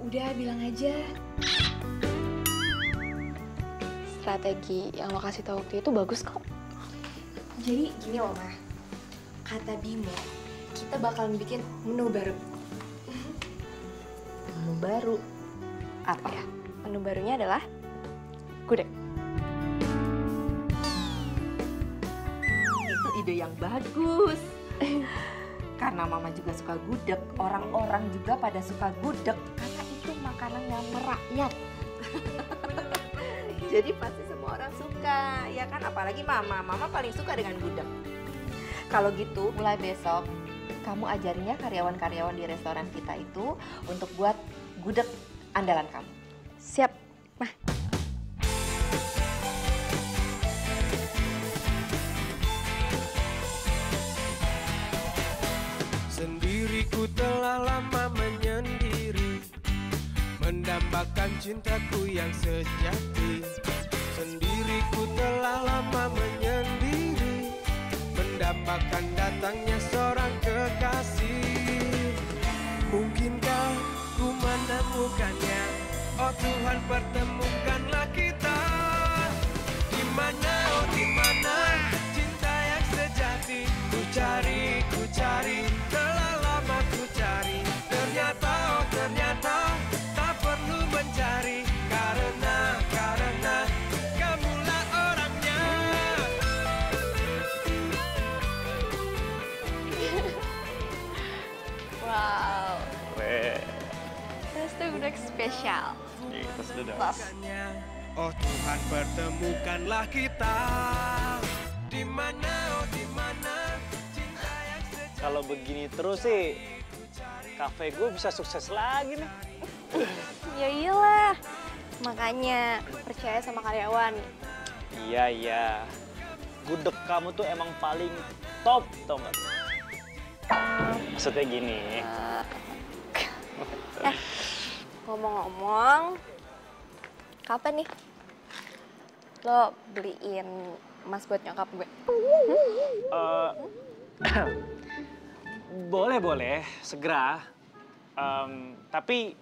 Udah bilang aja. Strategi yang lo kasih tau waktu itu bagus kok. Jadi gini loh, Mah. Kata Bimo, kita bakalan bikin menu baru. Menu baru? Apa ya? Menu barunya adalah gudeg. Itu ide yang bagus. Karena Mama juga suka gudeg, orang-orang juga pada suka gudeg. Karena itu makanan yang merakyat. Jadi pasti semua orang suka, ya kan? Apalagi Mama paling suka dengan gudeg. Kalau gitu, mulai besok kamu ajarinnya karyawan-karyawan di restoran kita itu untuk buat gudeg andalan kamu. Siap, Mah. Sendiriku telah lama menyendiri, mendambakan cintaku yang sejati. Sendiriku telah lama menyendiri, mendambakan datangnya seorang kekasih. Mungkinkah ku menemukannya? Oh Tuhan, pertemukanlah kita. Di mana, oh di mana cinta yang sejati? Ku cari, telah lama ku cari. Ternyata, oh ternyata tak perlu mencari. Karena kamulah orangnya. Wow. Resto gudeg spesial. Love. Oh Tuhan, pertemukanlah kita. Di mana, oh di mana cinta yang sejati. Kalau begini terus sih, kafe gue bisa sukses lagi nih. Ya iyalah. Makanya percaya sama karyawan. Iya. Gudeg kamu tuh emang paling top, tau gak? Maksudnya gini. Ngomong-ngomong, kapan nih lo beliin emas buat nyokap gue? Boleh, segera. Tapi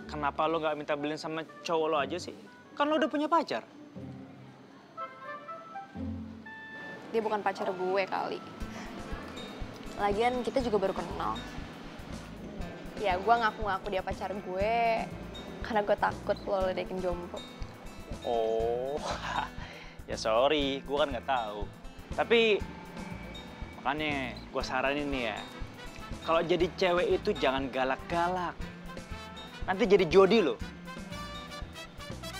kenapa lo nggak minta beliin sama cowok lo aja sih? Kan lo udah punya pacar. Dia bukan pacar gue kali. Lagian kita juga baru kenal. Ya gue ngaku-ngaku dia pacar gue karena gue takut lo ledekin jomblo. Oh, ya sorry, gue kan nggak tahu. Tapi makanya gue saranin nih ya, kalau jadi cewek itu jangan galak-galak. Nanti jadi jodi lo.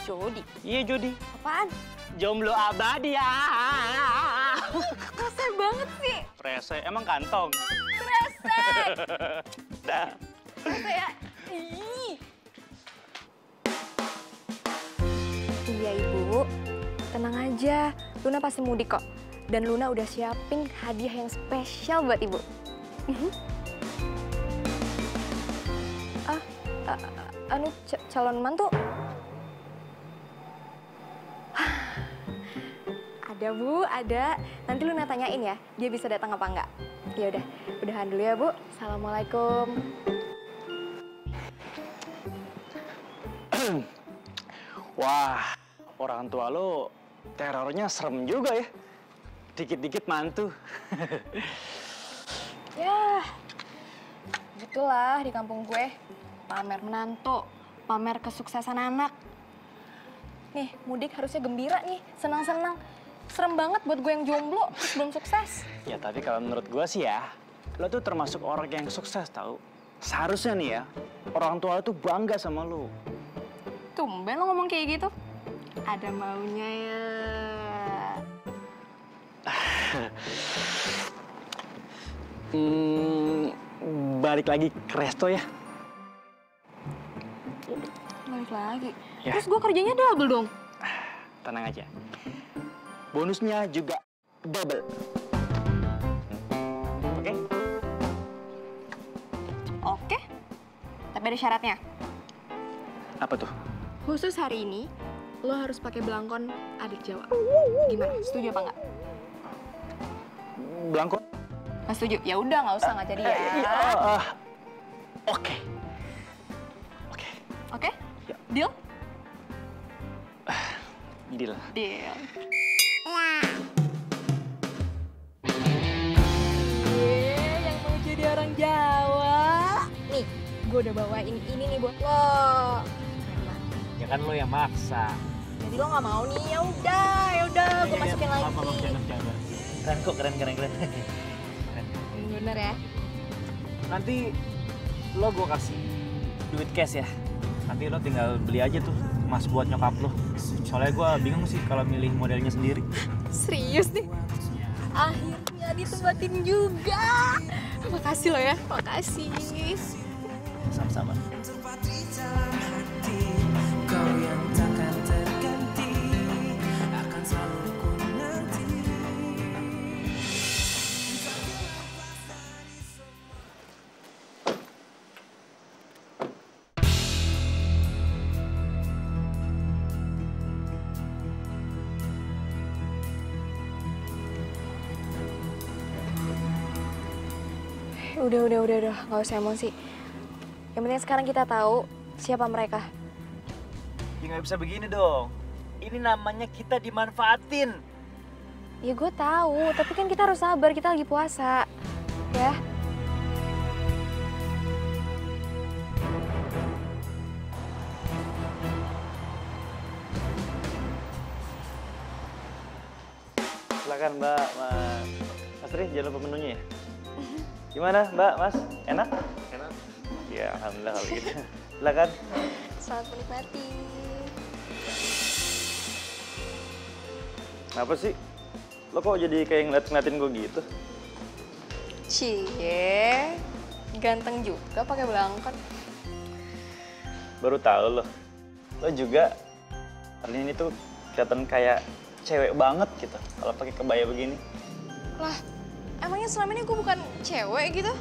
Jodi? Iya jodi. Apaan? Jomblo abadi ya. Rese banget sih. Rese, emang kantong. Rese. Dah. Rese ya. Ih. Iya Ibu, tenang aja. Luna pasti mudik kok. Dan Luna udah siapin hadiah yang spesial buat Ibu. Calon mantu? Ada Bu, ada. Nanti Luna tanyain ya, dia bisa datang apa enggak. Ya udah, udahan dulu ya Bu. Assalamualaikum. Wah, orang tua lo terornya serem juga ya. Dikit-dikit mantu. Ya, gitulah di kampung gue. Pamer menantu, pamer kesuksesan anak. Nih, mudik harusnya gembira nih, senang-senang. Serem banget buat gue yang jomblo, terus belum sukses. Ya, tapi kalau menurut gue sih ya, lo tuh termasuk orang yang sukses tau. Seharusnya nih ya, orang tua lo tuh bangga sama lo. Tumben lo ngomong kayak gitu. Ada maunya ya. Balik lagi ke resto ya. Balik lagi? Ya. Terus gue kerjanya double dong? Tenang aja. Bonusnya juga double. Oke? Oke. Tapi ada syaratnya. Apa tuh? Khusus hari ini, lo harus pakai belangkon adik Jawa. Gimana? Setuju apa enggak? Belangkon? Nggak setuju? Ya udah, nggak usah, nggak jadi ya. Oke. Oke? Deal? Deal. Deal. Yang menuju gue udah bawain ini nih buat lo. Ya kan lo yang maksa. Jadi lo nggak mau nih, ya udah, gue masukin lagi. Jangan. Keren kok, keren. Bener ya? Nanti lo gue kasih duit cash ya. Nanti lo tinggal beli aja tuh emas buat nyokap lo. Soalnya gue bingung sih kalau milih modelnya sendiri. Serius nih? Akhirnya ditempatin juga. Makasih lo ya, makasih. Sama-sama. Kau yang takkan terganti akan selalu ku nanti. Udah, nggak usah emosi. Yang penting sekarang kita tahu siapa mereka. Ya nggak bisa begini dong. Ini namanya kita dimanfaatin. Ya gue tahu, tapi kan kita harus sabar, kita lagi puasa. Ya. Silakan Mbak, Mas Tri, jangan lupa menunya ya. Gimana Mbak, Mas? Enak? Enak. Ya, alhamdulillah kalau gitu. Silakan. Selamat menikmati. Kenapa sih? Lo kok jadi kayak ngeliatin gue gitu? Cie, ganteng juga pakai belangkon. Baru tahu lo. Lo juga hari ini tuh kelihatan kayak cewek banget gitu kalau pakai kebaya begini. Lah, emangnya selama ini gue bukan cewek gitu?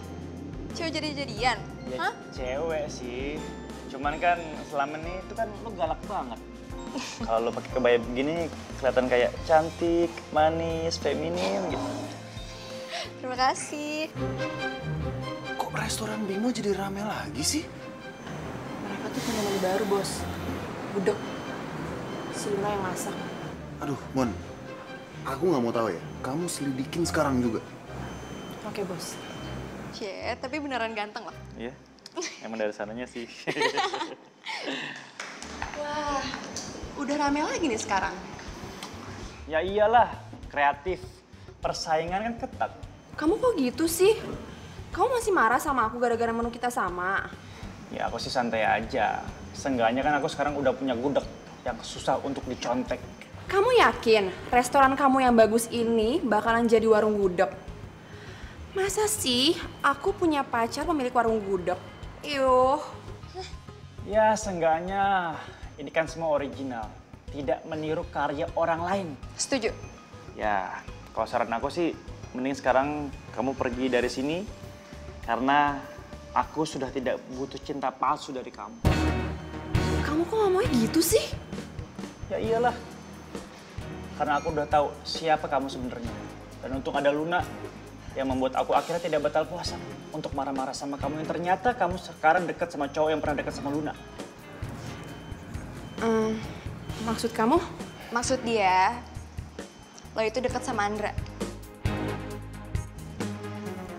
Cewek jadi-jadian? Ya, hah? Cewek sih. Cuman kan selama ini itu kan lo galak banget. Kalau lo pakai kebaya begini kelihatan kayak cantik, manis, feminin gitu. Terima kasih. Kok restoran Bimo jadi rame lagi sih? Mereka tuh punya menu baru, Bos. Budek. Si Luna yang masak. Aduh, Mon. Aku nggak mau tahu ya. Kamu selidikin sekarang juga. Oke, Bos. Cie, tapi beneran ganteng loh. Iya, emang dari sananya sih. Wah, udah rame lagi nih sekarang. Ya iyalah, kreatif. Persaingan kan ketat. Kamu kok gitu sih? Kamu masih marah sama aku gara-gara menu kita sama? Ya aku sih santai aja. Seenggaknya kan aku sekarang udah punya gudeg yang susah untuk dicontek. Kamu yakin restoran kamu yang bagus ini bakalan jadi warung gudeg? Masa sih aku punya pacar pemilik warung gudeg? Yuh. Ya seenggaknya ini kan semua original. Tidak meniru karya orang lain. Setuju. Ya kalau saran aku sih mending sekarang kamu pergi dari sini. Karena aku sudah tidak butuh cinta palsu dari kamu. Kamu kok ngomongnya gitu sih? Ya iyalah. Karena aku udah tahu siapa kamu sebenarnya. Dan untung ada Luna yang membuat aku akhirnya tidak batal puasa untuk marah-marah sama kamu yang ternyata kamu sekarang dekat sama cowok yang pernah dekat sama Luna. Maksud kamu? Maksud dia, lo itu dekat sama Andra.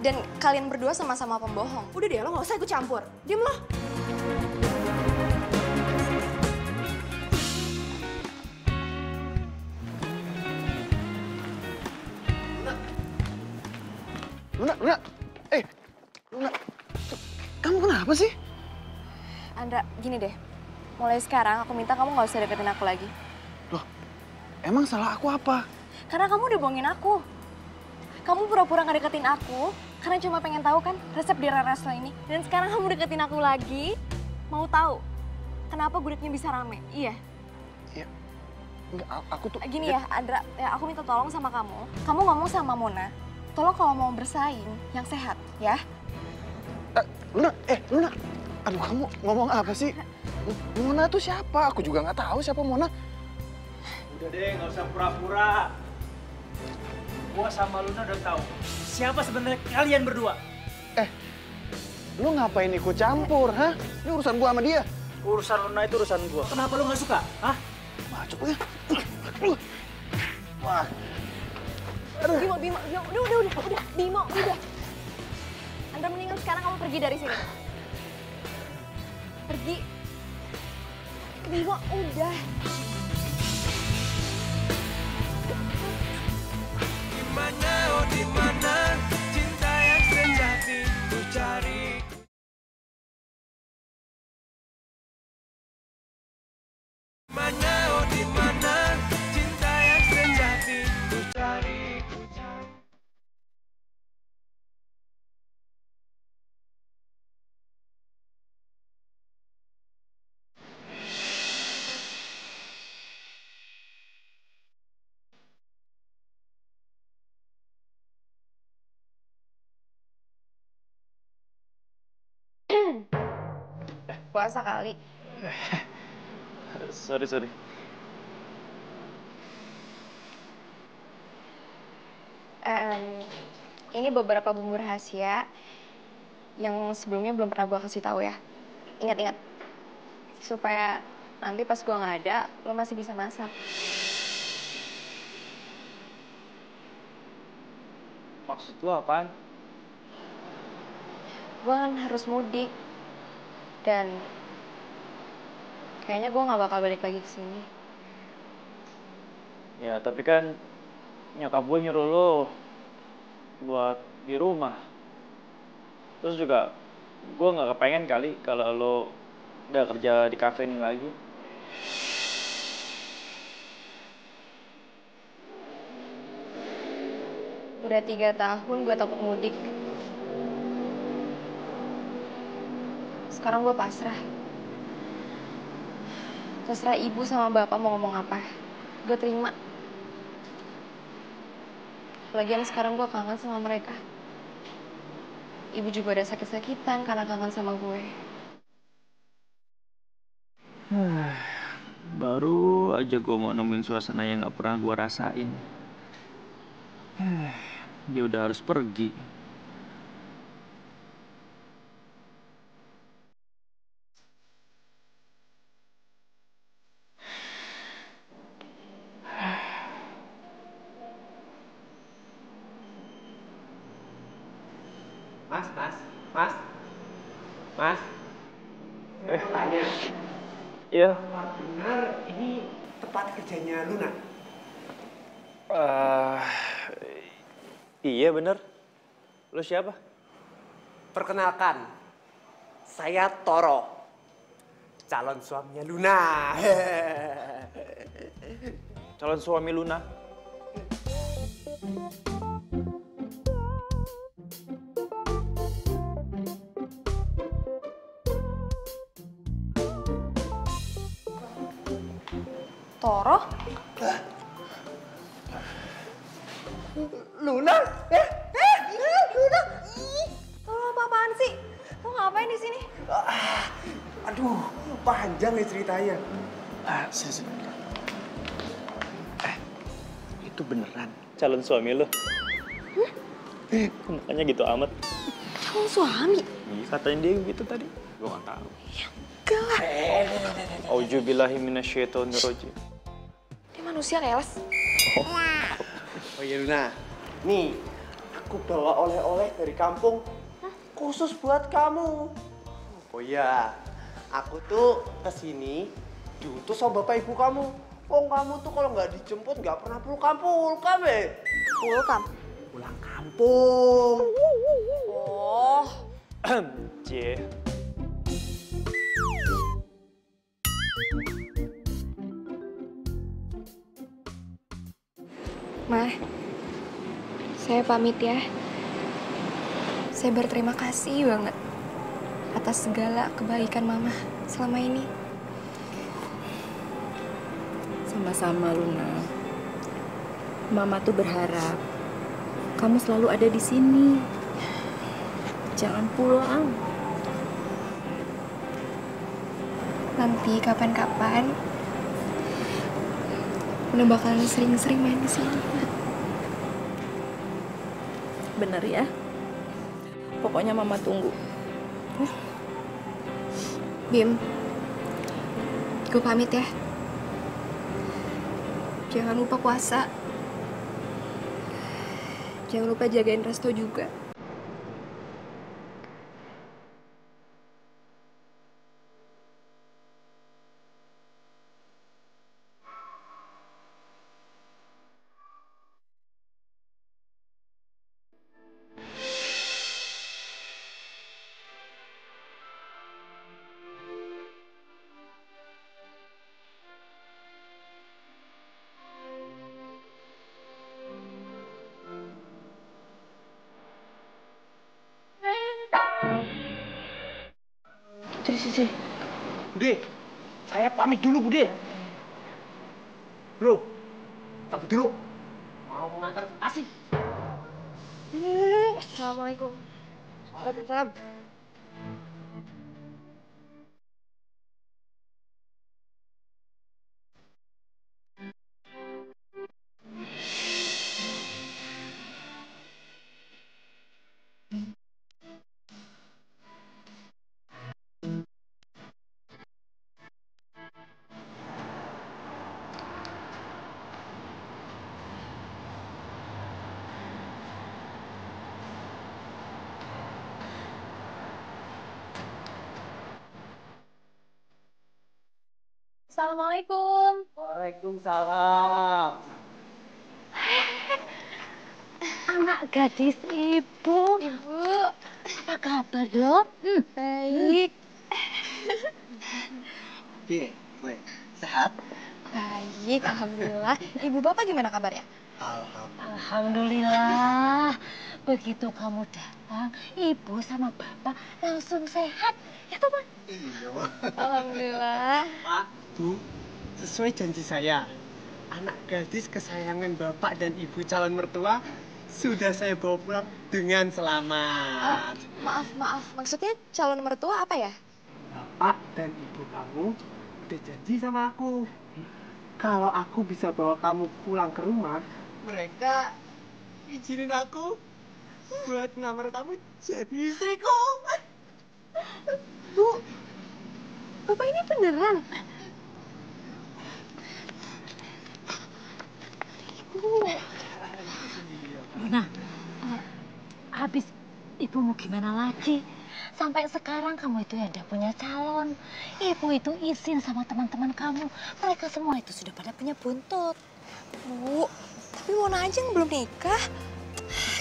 Dan kalian berdua sama-sama pembohong. Udah deh, lo gak usah ikut campur. Diam lo. Luna, Luna, kamu kenapa sih? Andra, gini deh. Mulai sekarang aku minta kamu gak usah deketin aku lagi. Loh, emang salah aku apa? Karena kamu udah bohongin aku. Kamu pura-pura gak deketin aku karena cuma pengen tahu kan resep di resto ini. Dan sekarang kamu deketin aku lagi, mau tahu kenapa gudegnya bisa rame? Iya. Iya. Enggak, aku tuh... Gini ya, Andra, ya aku minta tolong sama kamu. Kamu ngomong sama Mona, tolong kalau mau bersaing yang sehat, ya. Luna, Luna. Aduh, kamu ngomong apa sih? Mona tuh siapa? Aku juga nggak tahu siapa Mona. Udah deh, nggak usah pura-pura. Gua sama Luna udah tahu siapa sebenarnya kalian berdua. Lu ngapain ikut campur, hah? Ini urusan gua sama dia. Urusan Luna itu urusan gua. Kenapa lu nggak suka? Hah? Macet ya. Wah. Bimo, udah. Bimo, udah. Andra, mendingan sekarang kamu pergi dari sini. pergi. Bimo, udah. Dimana, oh dimana cinta yang sejati ku cari. Dimana, oh dimana cinta yang sejati ku cari, ku cari. Puasa kali. Sorry. Ini beberapa bumbu rahasia yang sebelumnya belum pernah gue kasih tahu ya. Ingat-ingat. Supaya nanti pas gue nggak ada, lo masih bisa masak. Maksud lu apaan? Gue kan harus mudik. Dan kayaknya gue nggak bakal balik lagi ke sini. Ya, tapi kan nyokap gue nyuruh lo buat di rumah. Terus juga gue nggak kepengen kali kalau lo udah kerja di kafe ini lagi. Udah 3 tahun gue takut mudik. Sekarang gue pasrah. Terserah ibu sama bapak mau ngomong apa. Gue terima. Lagian sekarang gue kangen sama mereka. Ibu juga udah sakit-sakitan karena kangen sama gue. Baru aja gue mau nemuin suasana yang gak pernah gue rasain. Dia udah harus pergi. Mas. Tanya. Iya. Benar ini tempat kerjanya Luna? Iya bener. Lu siapa? Perkenalkan, saya Toro, calon suaminya Luna. Calon suami Luna? Toro? Luna? Luna! Toro apa-apaan sih? Lo ngapain di sini? Aduh, panjang nih ceritanya. Itu beneran calon suami lo? Mukanya gitu amat. Calon suami? Iya, katanya dia gitu tadi. Gue gak tahu. Enggak lah. Auzubillahi minasyaitonirrajim. Dia manusia keles. Oh iya Luna, nih aku bawa oleh-oleh dari kampung khusus buat kamu. Oh iya, aku tuh kesini diutus sama bapak ibu kamu. Oh kamu tuh kalau nggak dijemput nggak pernah pulang ya? Pulang kampung. Oh. Cie. Ma, saya pamit ya. Saya berterima kasih banget atas segala kebaikan Mama selama ini. Sama-sama, Luna. Mama tuh berharap kamu selalu ada di sini. Jangan pulang. Nanti kapan-kapan Luna bakalan sering-sering main di sini. Bener ya? Pokoknya Mama tunggu. Bim, gue pamit ya. Jangan lupa puasa. Jangan lupa jagain Resto juga. sini. Bude, saya pamit dulu, Bude. Bro, tapi dulu. Mau ngantar asih. Assalamualaikum. Waalaikumsalam. Assalamualaikum. Waalaikumsalam. Anak gadis ibu. Ibu. Apa kabar, Dok? Baik. Piye, kowe sehat? Baik, alhamdulillah. Ibu bapak gimana kabarnya? Alhamdulillah. Begitu kamu datang, ibu sama bapak langsung sehat. Ya toh, Pak? Iya, Alhamdulillah. Pak, Bu, sesuai janji saya, anak gadis kesayangan bapak dan ibu calon mertua sudah saya bawa pulang dengan selamat. Maaf, maksudnya calon mertua apa ya? Bapak dan ibu kamu udah janji sama aku. Kalau aku bisa bawa kamu pulang ke rumah, mereka izinin aku buat ngelamar kamu jadi istriku. Bu, bapak ini beneran? Luna, habis ibu mau gimana lagi? Sampai sekarang kamu itu ya udah punya calon. Ibu itu izin sama teman-teman kamu. Mereka semua itu sudah pada punya buntut. Bu, tapi Mona aja yang belum nikah.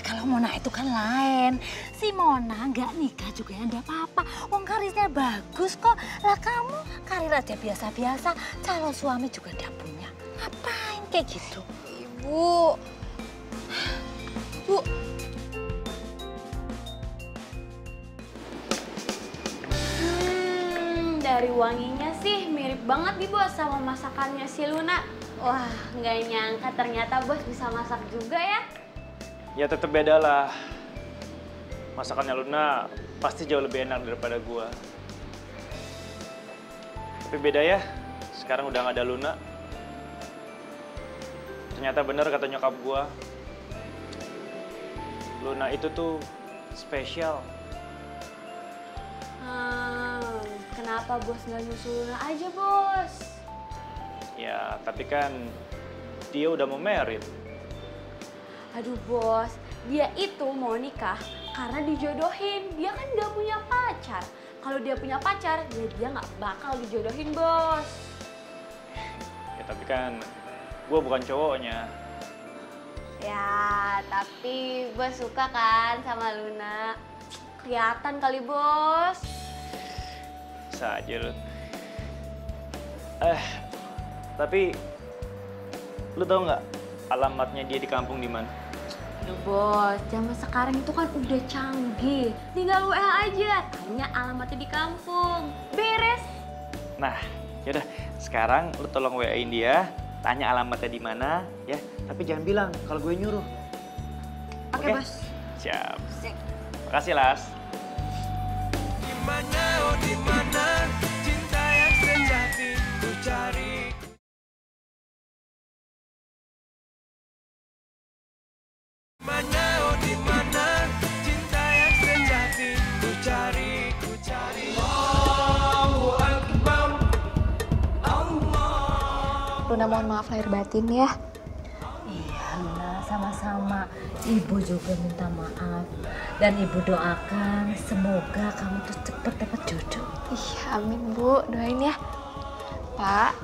Kalau Mona itu kan lain. Si Mona nggak nikah juga ya nggak apa-apa. Wong karirnya bagus kok. Lah kamu karir aja biasa-biasa. Calon suami juga udah punya. Ngapain kayak gitu? Ibu. Bu. Dari wanginya sih mirip banget nih bos sama masakannya si Luna. Wah, nggak nyangka ternyata bos bisa masak juga ya. Ya tetep beda lah. Masakannya Luna pasti jauh lebih enak daripada gua. Tapi beda ya, sekarang udah gak ada Luna. Ternyata bener kata nyokap gua. Luna itu tuh spesial. Kenapa bos nggak nyusul Luna aja bos? Ya, tapi kan dia udah mau married. Aduh bos, dia itu mau nikah karena dijodohin. Dia kan nggak punya pacar. Kalau dia punya pacar, ya dia nggak bakal dijodohin bos. Ya tapi kan gue bukan cowoknya. Ya, tapi bos suka kan sama Luna. Kelihatan kali bos. Bisa aja lu. Tapi lu tau nggak alamatnya dia di kampung di mana? Aduh bos, zaman sekarang itu kan udah canggih. Tinggal WA aja, tanya alamatnya di kampung. Beres. Nah, yaudah sekarang lu tolong WA-in dia, tanya alamatnya di mana, ya. Tapi jangan bilang kalau gue nyuruh. Oke, bos. Siap. Makasih, Las. Dimana, oh dimana cinta yang sejati ku cari. Dimana, oh dimana cinta yang sejati ku cari, ku cari. Allahu Akbar, Allah. Luna mohon maaf lahir batin ya. Iya Luna, sama-sama. Ibu juga minta maaf. Dan ibu doakan semoga kamu tuh cepet dapat jodoh. Iya, amin Bu, doain ya. Pak,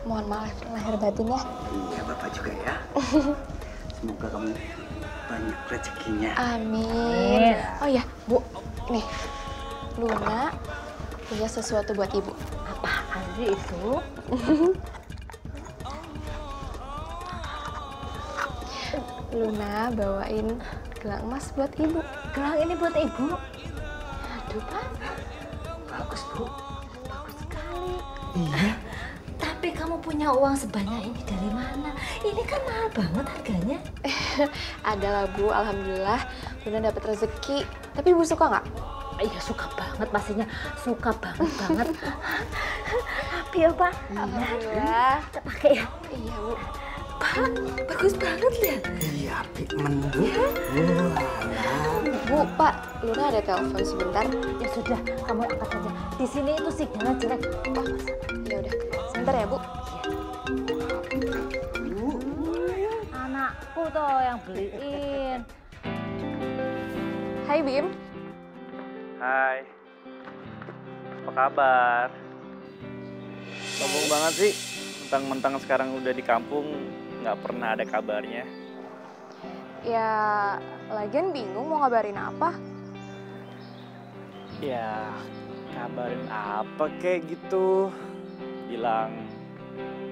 mohon maaf lahir batin ya. Iya, Bapak juga ya. Semoga kamu banyak rezekinya. Amin. Oh ya, Bu, nih Luna punya sesuatu buat Ibu. Apaan sih itu? Luna bawain gelang emas buat Ibu. Gelang ini buat Ibu? Aduh, Pak. Bagus, Bu. Iya. Tapi kamu punya uang sebanyak ini dari mana? Ini kan mahal banget harganya. Ada lah Bu, alhamdulillah. Luna dapat rezeki. Tapi Ibu suka nggak? Iya suka banget pastinya, suka banget. Tapi ya Pak, Alhamdulillah. kita pakai ya. Iya Bu. Pak, bagus banget ya. Iya, mendung. Bu, Pak, Luna ada telepon sebentar. Ya sudah, kamu angkat aja. Di sini itu sinyalnya jelek. Oh, ya udah. Sebentar ya Bu. Anakku tuh yang beliin. Hai Bim. Hai. Apa kabar? Sombong banget sih. Mentang-mentang sekarang udah di kampung, nggak pernah ada kabarnya. Ya, lagian bingung mau ngabarin apa. Ya, kabarin apa kayak gitu. Bilang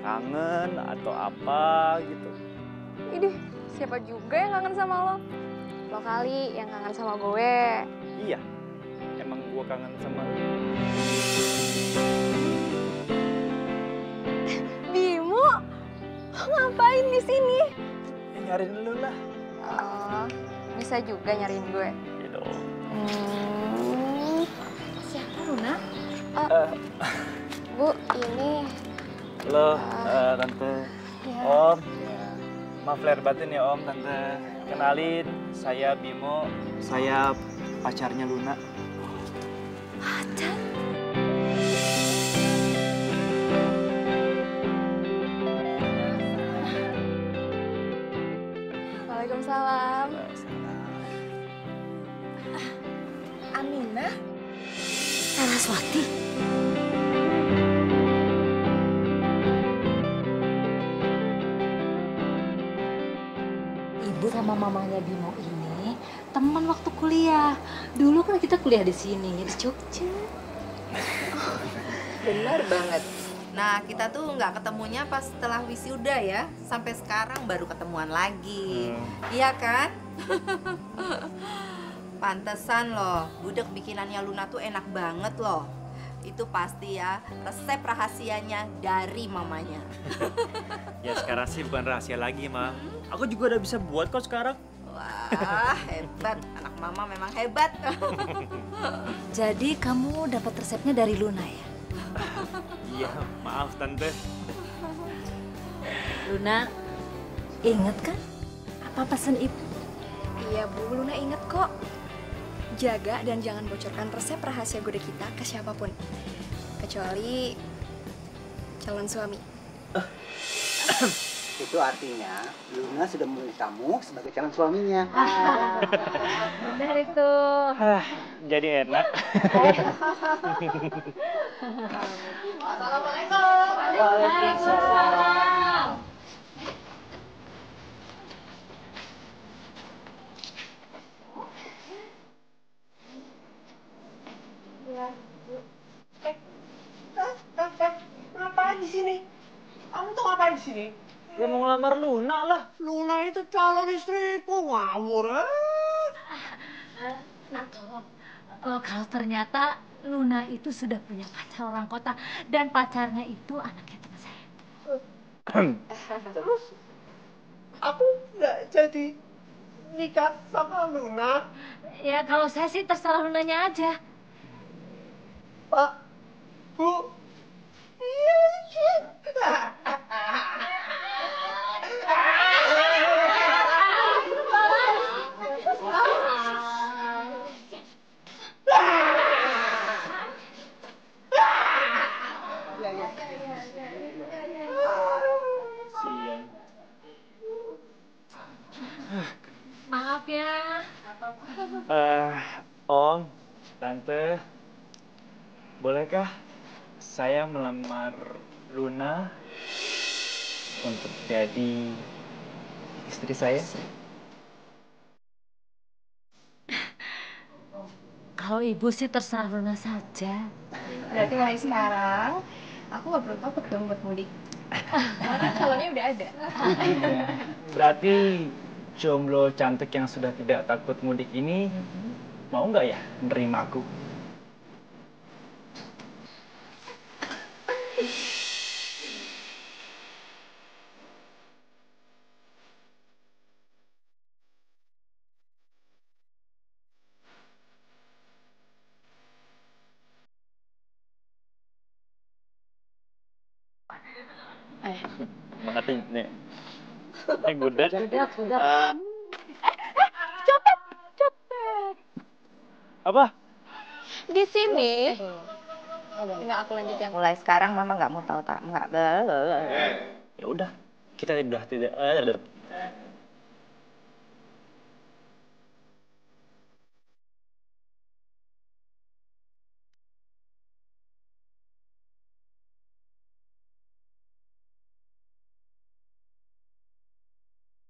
kangen atau apa gitu. Idih, siapa juga yang kangen sama lo? Lo kali yang kangen sama gue. Iya, emang gua kangen sama lu. Bimo, lo ngapain di sini? Ya, nyariin lu lah. Oh, bisa juga nyariin gue. Iya dong. Siapa Luna? Bu, ini Lo, Tante. ya. Om. Maaf lahir batin ya Om, Tante. Kenalin, saya Bimo. Saya pacarnya Luna. Pacar? Waalaikumsalam. Aminah? Saraswati? Ibu sama mamanya Bimo ini teman waktu kuliah. Dulu kan kita kuliah di sini, di Jogja. Benar banget. Nah, kita tuh nggak ketemunya pas setelah wisuda ya. Sampai sekarang baru ketemuan lagi. Iya kan? Pantesan loh, gudeg bikinannya Luna tuh enak banget loh. Itu pasti ya resep rahasianya dari mamanya. Ya sekarang sih bukan rahasia lagi, Ma. Aku juga udah bisa buat kok sekarang. Wah, hebat. Anak mama memang hebat. Jadi kamu dapat resepnya dari Luna ya? Iya, maaf Tante. Luna, inget kan apa pesan ibu? Iya Bu, Luna inget kok. Jaga dan jangan bocorkan resep rahasia gudeg kita ke siapapun. Kecuali calon suami. Itu artinya Luna sudah memilih kamu sebagai calon suaminya. Benar itu. Jadi enak. Assalamualaikum. Waalaikumsalam. Ngapain di sini? Kamu tuh ngapain di sini? Ya mau ngelamar Luna lah. Luna itu calon istriku, ngawur. Kalau ternyata Luna itu sudah punya pacar orang kota dan pacarnya itu anaknya teman saya. Terus aku nggak jadi nikah sama Luna. Ya kalau saya sih terserah Lunanya aja. Pak, Bu, iya. Maaf ya. Om, Tante, bolehkah saya melamar Luna untuk jadi istri saya? Kalau ibu sih terserah Luna saja. Berarti mulai sekarang aku nggak perlu takut dong buat mudik. Karena calonnya udah ada. Berarti jomblo cantik yang sudah tidak takut mudik ini mau nggak ya menerima aku? Nanti nih. Udah. Copet. Apa? Di sini. Enggak, aku lanjut yang Mulai sekarang mama nggak mau tahu tak nggak. Ya udah, kita udah tidak